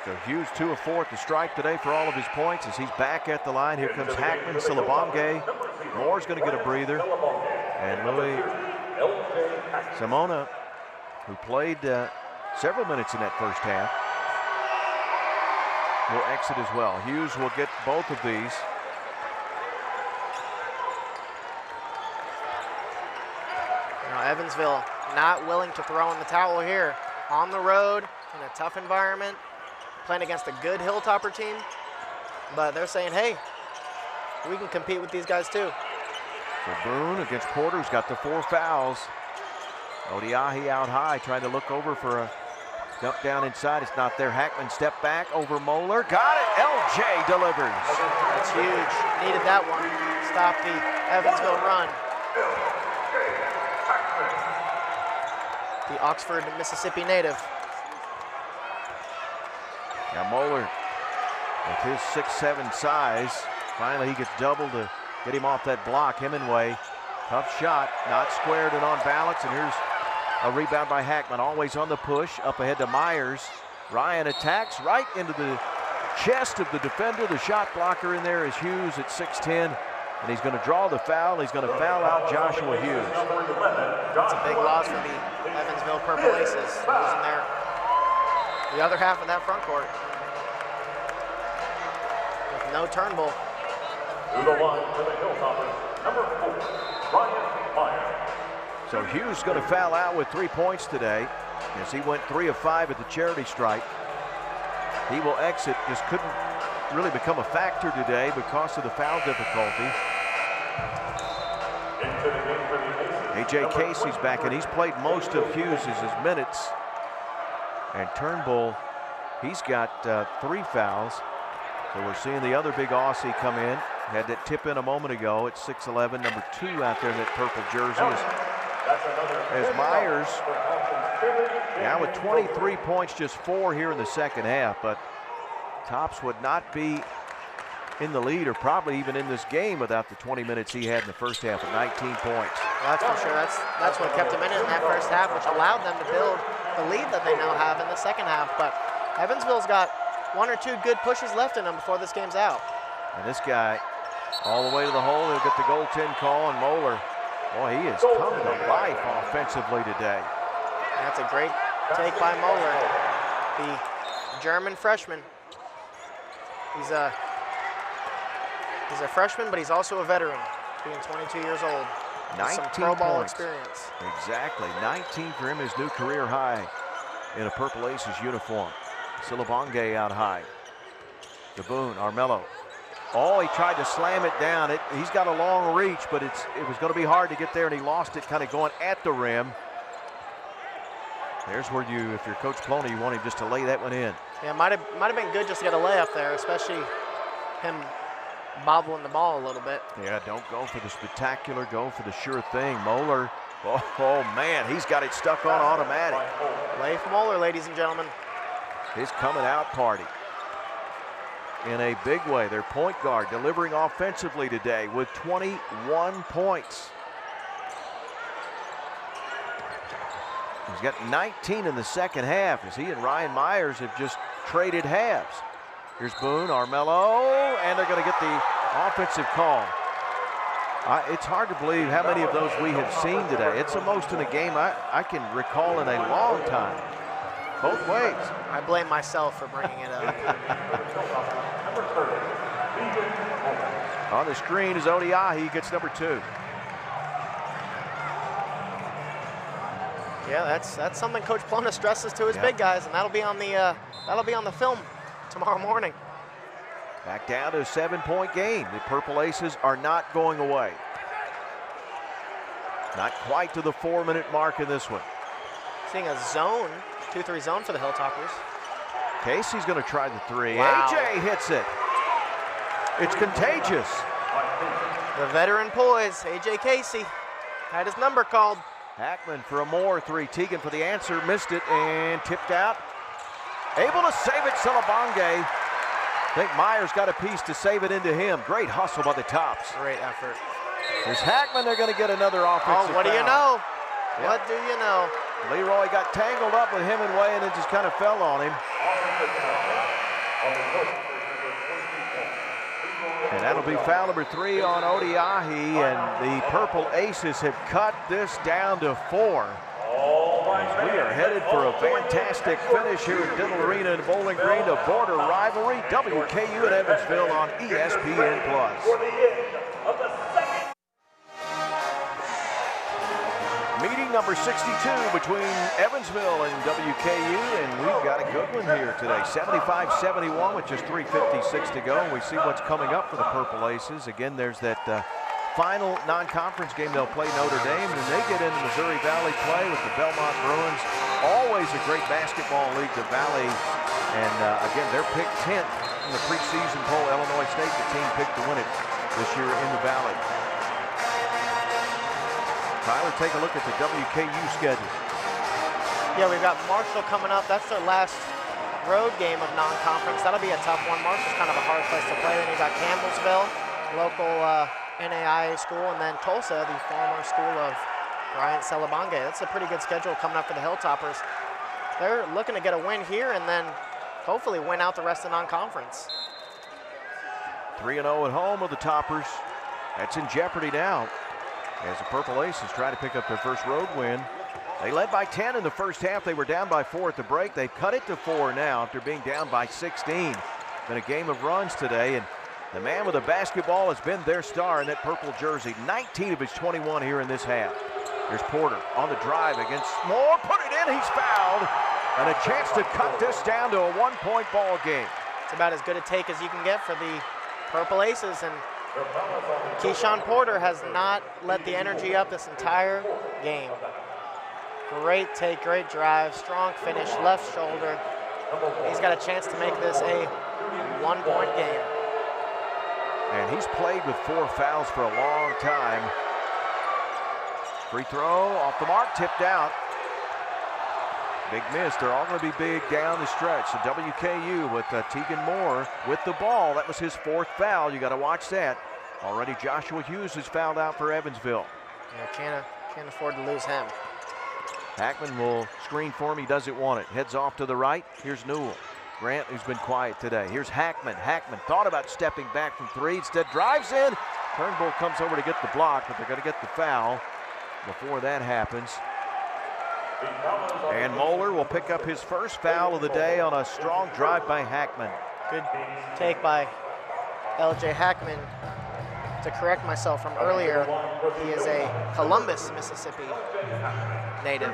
So Hughes 2 of 4 at the strike today for all of his points as he's back at the line. Here comes Hackman, Silabonge. Moore's going to get a breather. And Louis Simona, who played several minutes in that first half, will exit as well. Hughes will get both of these.
Now Evansville not willing to throw in the towel here. On the road, in a tough environment, playing against a good Hilltopper team, but they're saying, hey, we can compete with these guys too.
So Boone against Porter, who's got the 4 fouls. Odiahi out high, trying to look over for a dump down inside. It's not there. Hackman step back over Moeller. Got it. LJ delivers.
That's huge. Needed that one. Stop the Evansville run. The Oxford, Mississippi native.
Now Moeller, with his 6'7" size, finally he gets doubled to get him off that block. Hemingway, tough shot, not squared and on balance, and here's a rebound by Hackman, always on the push, up ahead to Myers. Ryan attacks right into the chest of the defender. The shot blocker in there is Hughes at 6'10", and he's going to draw the foul. He's going to foul out Joshua Hughes.
That's a big loss for the Evansville Purple Aces, losing the other half of that front court. With no Turnbull.
To the line for the Hilltoppers, number 4, Ryan Myers.
So Hughes going to foul out with 3 points today, as he went 3 of 5 at the charity stripe. He will exit, just couldn't really become a factor today because of the foul difficulty. A.J. Casey's back, and he's played most of Hughes' minutes. And Turnbull, he's got 3 fouls. So we're seeing the other big Aussie come in. Had that tip in a moment ago at 6'11", number 2 out there in that purple jersey. As Myers, now with 23 points, just 4 here in the second half, but Tops would not be in the lead or probably even in this game without the 20 minutes he had in the first half at 19 points.
Well, that's for sure. That's what kept him in that first half, which allowed them to build the lead that they now have in the second half. But Evansville's got 1 or 2 good pushes left in them before this game's out.
And this guy, all the way to the hole, he'll get the goaltend call, and Moeller, boy, he has come to life offensively today.
That's a great take by Moeller, the German freshman. He's a freshman, but he's also a veteran, being 22 years old.
19
some pro ball
points.
Experience.
Exactly, 19 for him, his new career high in a Purple Aces uniform. Silabonge out high. DeBoon, Armello. Oh, he tried to slam it down. He's got a long reach, but it was going to be hard to get there, and he lost it kind of going at the rim. There's where you, if you're Coach Ploney, you want him just to lay that one in.
Yeah, might have been good just to get a layup there, especially him bobbling the ball a little bit.
Yeah, don't go for the spectacular, go for the sure thing. Moeller, oh man, he's got it stuck on automatic.
Leif Moeller, ladies and gentlemen.
His coming out party in a big way. Their point guard delivering offensively today with 21 points. He's got 19 in the second half as he and Ryan Myers have just traded halves. Here's Boone, Armello, and they're going to get the offensive call. It's hard to believe how many of those we have seen today. It's the most in a game I can recall in a long time. Both ways.
I blame myself for bringing it up.
On the screen is Odiahi, gets number 2.
Yeah, that's something Coach Plona stresses to his big guys, and that'll be on the film tomorrow morning.
Back down to a 7-point game. The Purple Aces are not going away. Not quite to the 4-minute mark in this one.
Seeing a zone, 2-3 zone for the Hilltoppers.
Casey's going to try the 3.
Wow.
AJ hits it. It's contagious.
The veteran poise, AJ Casey, had his number called.
Hackman for a more 3. Teagan for the answer, missed it and tipped out. Able to save it, Silabonge. I think Myers got a piece to save it into him. Great hustle by the Tops.
Great effort.
There's Hackman, they're going to get another offensive
Oh, what do you
foul.
know? Yep. What do you know?
Leroy got tangled up with Hemingway and it just kind of fell on him. And that'll be foul number 3 on Odiahi, and the Purple Aces have cut this down to 4. As we are headed for a fantastic finish here at Diddle Arena in Bowling Green, a border rivalry, WKU at Evansville on ESPN+. Meeting number 62 between Evansville and WKU, and we've got a good one here today. 75-71 with just 3:56 to go, and we see what's coming up for the Purple Aces. Again, there's that final non-conference game. They'll play Notre Dame, and they get into Missouri Valley play with the Belmont Bruins. Always a great basketball league, the Valley, and again, they're picked 10th in the preseason poll. Illinois State, the team picked to win it this year in the Valley. Tyler, take a look at the WKU schedule.
Yeah, we've got Marshall coming up. That's their last road game of non-conference. That'll be a tough one. Marshall's kind of a hard place to play. Then you got Campbellsville, local NAIA school, and then Tulsa, the former school of Bryant Celebonge. That's a pretty good schedule coming up for the Hilltoppers. They're looking to get a win here and then hopefully win out the rest of non-conference.
3-0 at home with the Toppers. That's in jeopardy now as the Purple Aces try to pick up their first road win. They led by 10 in the first half. They were down by 4 at the break. They've cut it to 4 now after being down by 16. Been a game of runs today, and the man with the basketball has been their star in that purple jersey. 19 of his 21 here in this half. Here's Porter on the drive against Moore. Put it in, he's fouled. And a chance to cut this down to a 1-point ball game.
It's about as good a take as you can get for the Purple Aces, and Keyshawn Porter has not let the energy up this entire game. Great take, great drive, strong finish, left shoulder. He's got a chance to make this a 1-point game.
And he's played with 4 fouls for a long time. Free throw off the mark, tipped out. Big miss. They're all going to be big down the stretch. So WKU with Tegan Moore with the ball. That was his 4th foul. You got to watch that. Already Joshua Hughes is fouled out for Evansville.
Yeah, can't afford to lose him.
Hackman will screen for him. He doesn't want it. Heads off to the right. Here's Newell. Grant, who's been quiet today. Here's Hackman. Hackman thought about stepping back from 3. Instead drives in. Turnbull comes over to get the block, but they're going to get the foul before that happens. And Moeller will pick up his first foul of the day on a strong drive by Hackman.
Good take by LJ Hackman. To correct myself from earlier, he is a Columbus, Mississippi native.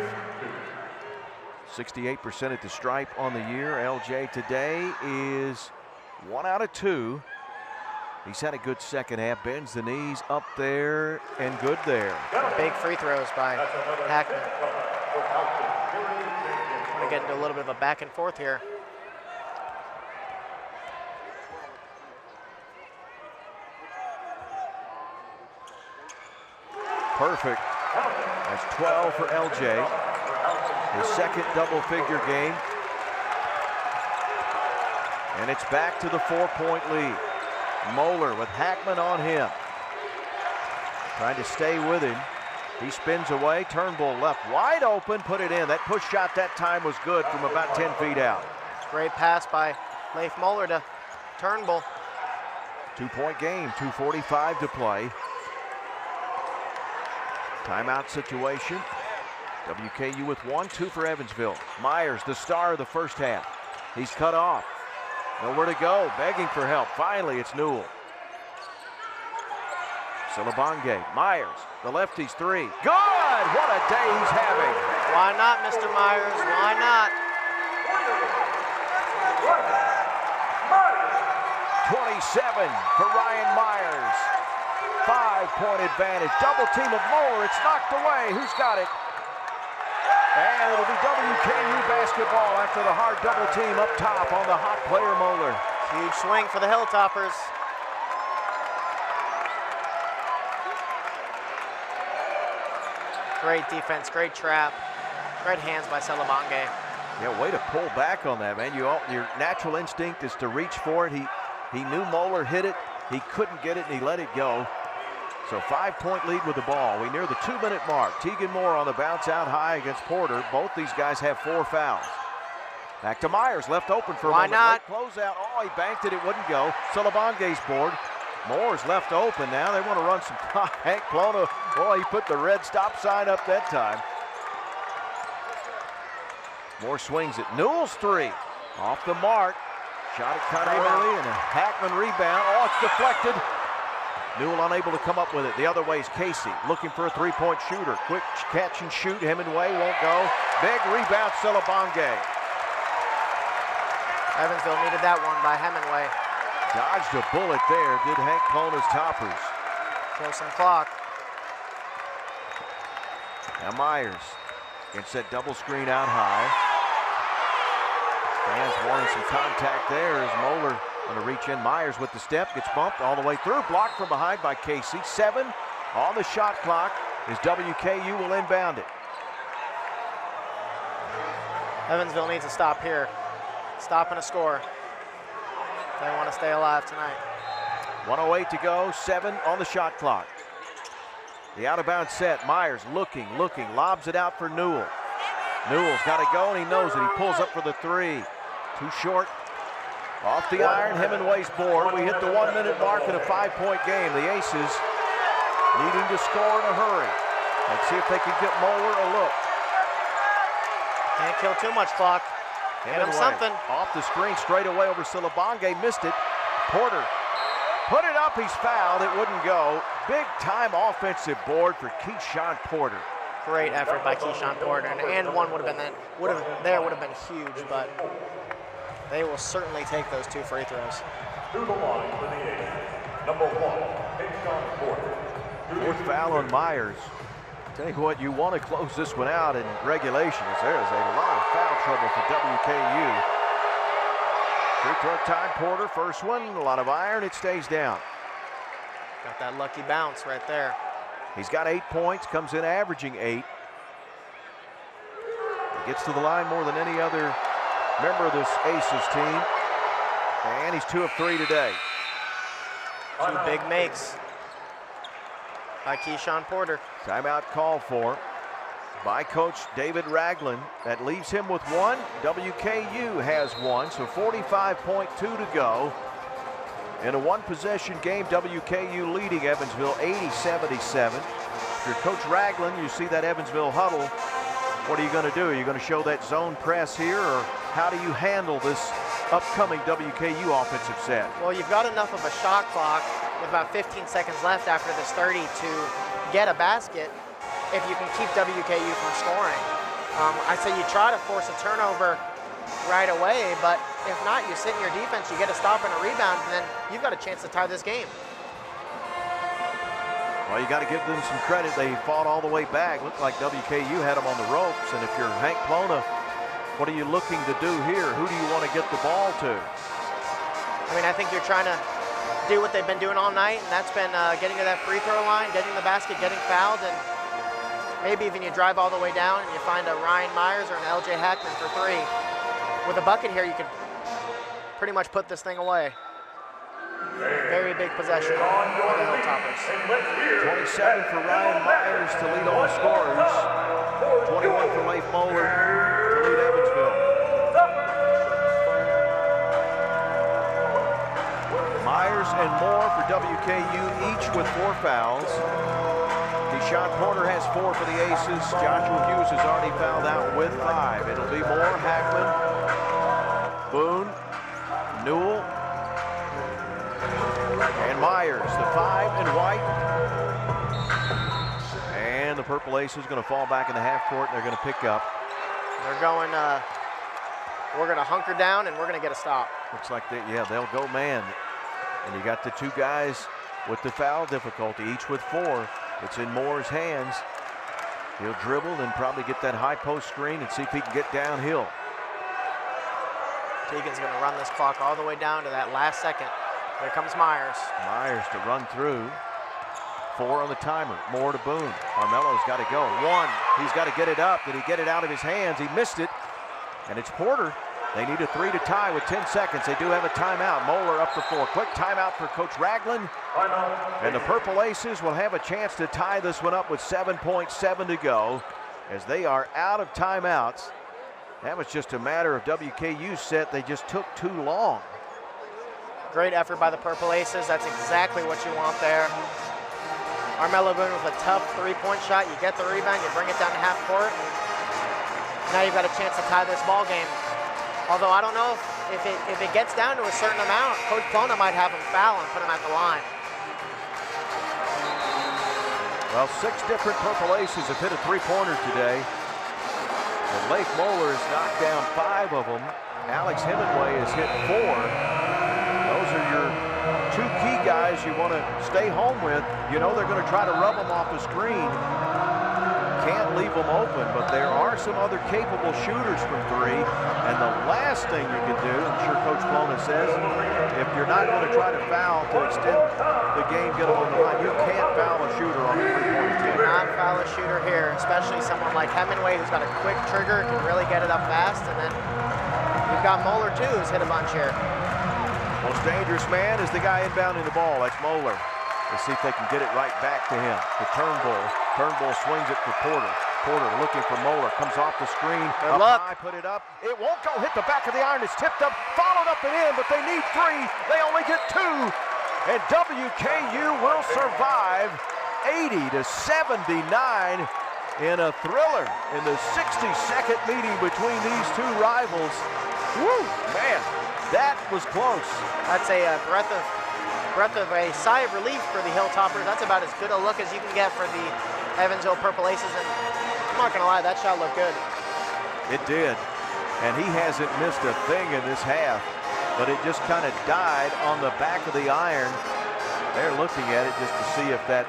68% at the stripe on the year. LJ today is 1 out of 2. He's had a good second half. Bends the knees up there and good there.
Big free throws by Hackman. We're getting into a little bit of a back and forth here.
Perfect. That's 12 for LJ. His second double-figure game. And it's back to the 4-point lead. Moeller with Hackman on him. Trying to stay with him. He spins away. Turnbull left wide open. Put it in. That push shot that time was good from about 10 feet out.
Great pass by Leif Moeller to Turnbull.
2-point game. 2:45 to play. Timeout situation. WKU with 1, 2 for Evansville. Myers, the star of the first half. He's cut off. Nowhere to go, begging for help. Finally, it's Newell. Celebonge, Myers, the lefty's 3. Good! What a day he's having.
Why not, Mr. Myers? Why not?
27 for Ryan Myers. 5-point advantage. Double team of Moeller. It's knocked away. Who's got it? And it'll be WKU basketball after the hard double team up top on the hot player Moeller.
Huge swing for the Hilltoppers. Great defense, great trap. Great hands by Celebonge.
Yeah, way to pull back on that, man. Your natural instinct is to reach for it. He knew Moeller hit it. He couldn't get it, and he let it go. So 5-point lead with the ball. We near the 2-minute mark. Tegan Moore on the bounce out high against Porter. Both these guys have 4 fouls. Back to Myers, left open for a moment.
Why not?
Close out. Oh, he banked it. It wouldn't go. Celebonge's board. Moore's left open now. They want to run some clock. Hank Plona, boy, he put the red stop sign up that time. Moore swings it. Newell's 3. Off the mark. Shot it kind of early, and a Hackman rebound. Oh, it's deflected. Newell unable to come up with it. The other way is Casey, looking for a 3-point shooter. Quick catch and shoot. Hemingway won't go. Big rebound, Celebonge.
Evansville needed that one by Hemingway.
Dodged a bullet there, did Hank Plona's Toppers.
Kill some clock.
Now Myers gets that double screen out high. Fans wanting some contact there as Moeller going to reach in. Myers with the step, gets bumped all the way through. Blocked from behind by Casey. 7 on the shot clock as WKU will inbound it.
Evansville needs to stop here. stop and a score. They want to stay alive tonight.
1:08 to go, 7 on the shot clock. The out-of-bounds set, Myers looking, lobs it out for Newell. Newell's got to go, and he knows it. He pulls up for the three. Too short. Off the iron, Hemingway's board. We hit the 1-minute mark in a 5-point game. The Aces needing to score in a hurry. Let's see if they can get Moeller a look.
Can't kill too much clock. Get him something.
Off the screen, straight away over Silabonge, missed it. Porter put it up, he's fouled, it wouldn't go. Big time offensive board for Keyshawn Porter.
Great effort by Keyshawn Porter, and one would have been huge, but they will certainly take those 2 free throws.
To the line for the Aces, number 1, Keyshawn Porter.
4th foul on Myers. Tell you what, you want to close this one out in regulation, as there is a lot of foul trouble for WKU. Free throw time, Porter, first one, a lot of iron, it stays down.
Got that lucky bounce right there.
He's got 8 points, comes in averaging 8. He gets to the line more than any other member of this Aces team. And he's 2 of 3 today.
2 big makes by Keyshawn Porter.
Timeout called for by Coach David Ragland. That leaves him with 1. WKU has 1, so 45.2 to go. In a 1-possession game, WKU leading Evansville 80-77. If you're Coach Ragland, you see that Evansville huddle. What are you going to do? Are you going to show that zone press here, or how do you handle this upcoming WKU offensive set?
Well, you've got enough of a shot clock with about 15 seconds left after this 30 to get a basket if you can keep WKU from scoring. I say you try to force a turnover right away, but if not, you sit in your defense, you get a stop and a rebound, and then you've got a chance to tie this game.
Well, you got to give them some credit. They fought all the way back. Looked like WKU had them on the ropes, and if you're Hank Plona, what are you looking to do here? Who do you want to get the ball to?
I mean, I think you're trying to do what they've been doing all night, and that's been getting to that free throw line, getting the basket, getting fouled, and maybe even you drive all the way down and you find a Ryan Myers or an LJ Hackman for 3. With a bucket here, you could pretty much put this thing away. Very big possession for the Hilltoppers.
27 for Ryan Myers to lead all scorers. 21 for Leif Moeller to lead Evansville. Myers and Moore for WKU, each with 4 fouls. Keyshawn Porter has 4 for the Aces. Joshua Hughes has already fouled out with 5. It'll be Moore, Hackman, Boone, Newell, and Myers. The 5 and White. And the Purple Aces going to fall back in the half court, and they're going to pick up.
They're going, we're going to hunker down, and we're going to get a stop.
Looks like they'll go man. And you got the 2 guys with the foul difficulty, each with 4. It's in Moore's hands. He'll dribble and probably get that high post screen and see if he can get downhill.
Teagan's going to run this clock all the way down to that last second. Here comes Myers.
Myers to run through. 4 on the timer. Moore to Boone. Carmelo's got to go. 1. He's got to get it up. Did he get it out of his hands? He missed it. And it's Porter. They need a 3 to tie with 10 seconds. They do have a timeout. Moeller up the floor. Quick timeout for Coach Ragland. And the Purple Aces will have a chance to tie this one up with 7.7 to go as they are out of timeouts. That was just a matter of WKU's set. They just took too long.
Great effort by the Purple Aces. That's exactly what you want there. Armello Boone with a tough 3-point shot. You get the rebound, you bring it down to half court. Now you've got a chance to tie this ball game. Although I don't know if it gets down to a certain amount, Coach Plona might have him foul and put him at the line.
Well, 6 different Purple Aces have hit a 3-pointer today. And Leif Moeller has knocked down 5 of them. Alex Hemingway has hit 4. Those are your 2 key guys you want to stay home with. You know they're going to try to rub them off the screen. Can't leave them open, but there are some other capable shooters from 3. And the last thing you can do, I'm sure Coach Plona says, if you're not going to try to foul to extend the game, get them on the line, you can't foul a shooter on a 3-point attempt.
Not foul a shooter here, especially someone like Hemingway who's got a quick trigger, can really get it up fast, and then you we've got Moeller too, who's hit a bunch here.
Most dangerous man is the guy inbounding the ball. That's Moeller. Let's see if they can get it right back to him. To Turnbull. Turnbull swings it for Porter. Porter looking for Moeller. Comes off the screen.
Good
Up
luck.
high, put it up. It won't go. Hit the back of the iron. It's tipped up. Followed up and in, but they need 3. They only get 2. And WKU will survive 80-79 in a thriller in the 62nd meeting between these two rivals. Woo, man, that was close.
That's a breath of a sigh of relief for the Hilltoppers. That's about as good a look as you can get for the Evansville Purple Aces, and I'm not gonna lie, that shot looked good.
It did, and he hasn't missed a thing in this half, but it just kind of died on the back of the iron. They're looking at it just to see if that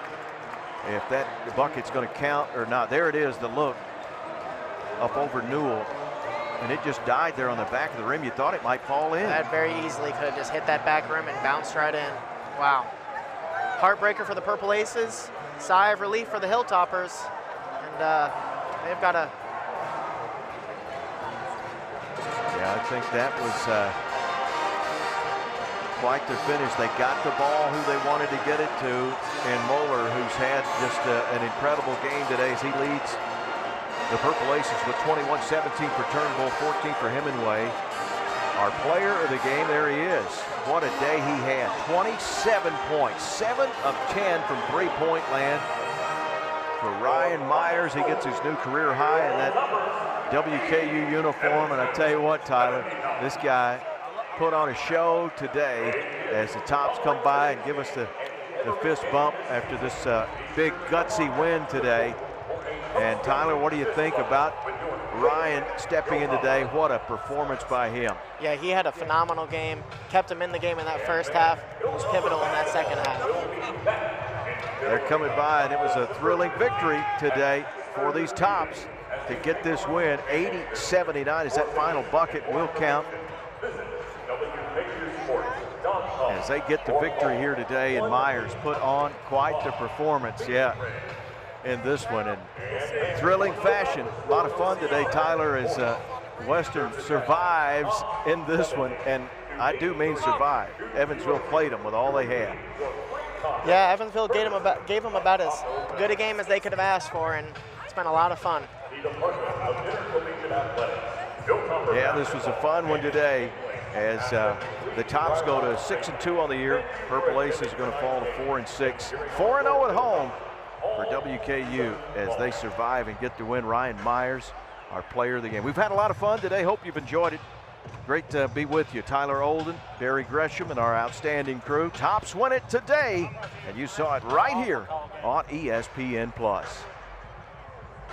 bucket's going to count or not. There it is, the look up over Newell, and it just died there on the back of the rim. You thought it might fall in.
That very easily could have just hit that back rim and bounced right in. Wow. Heartbreaker for the Purple Aces, sigh of relief for the Hilltoppers, and they've got a...
Yeah, I think that was quite the finish. They got the ball who they wanted to get it to, and Moeller, who's had just an incredible game today as he leads the Purple Aces with 21-17 for Turnbull, 14 for Hemingway. Our player of the game, there he is. What a day he had. 27 points, 7 of 10 from three-point land. For Ryan Myers, he gets his new career high in that WKU uniform, and I tell you what, Tyler, this guy put on a show today as the Tops come by and give us the fist bump after this big gutsy win today. And Tyler, what do you think about Ryan stepping in today? What a performance by him.
Yeah, he had a phenomenal game, kept him in the game in that first half. It was pivotal in that second half.
They're coming by, and it was a thrilling victory today for these Tops to get this win. 80-79 as that final bucket will count. As they get the victory here today, and Myers put on quite the performance, yeah, in this one. In thrilling fashion. A lot of fun today, Tyler, as Western survives in this one, and I do mean survive. Evansville played them with all they had.
Yeah, Evansville gave them about as good a game as they could have asked for, and it's been a lot of fun.
Yeah, this was a fun one today as the Tops go to 6-2 on the year. Purple Aces are going to fall to 4-6. 4-0 at home for WKU as they survive and get the win. Ryan Myers, our player of the game. We've had a lot of fun today. Hope you've enjoyed it. Great to be with you. Tyler Olden, Barry Gresham, and our outstanding crew. Tops win it today, and you saw it right here on ESPN+.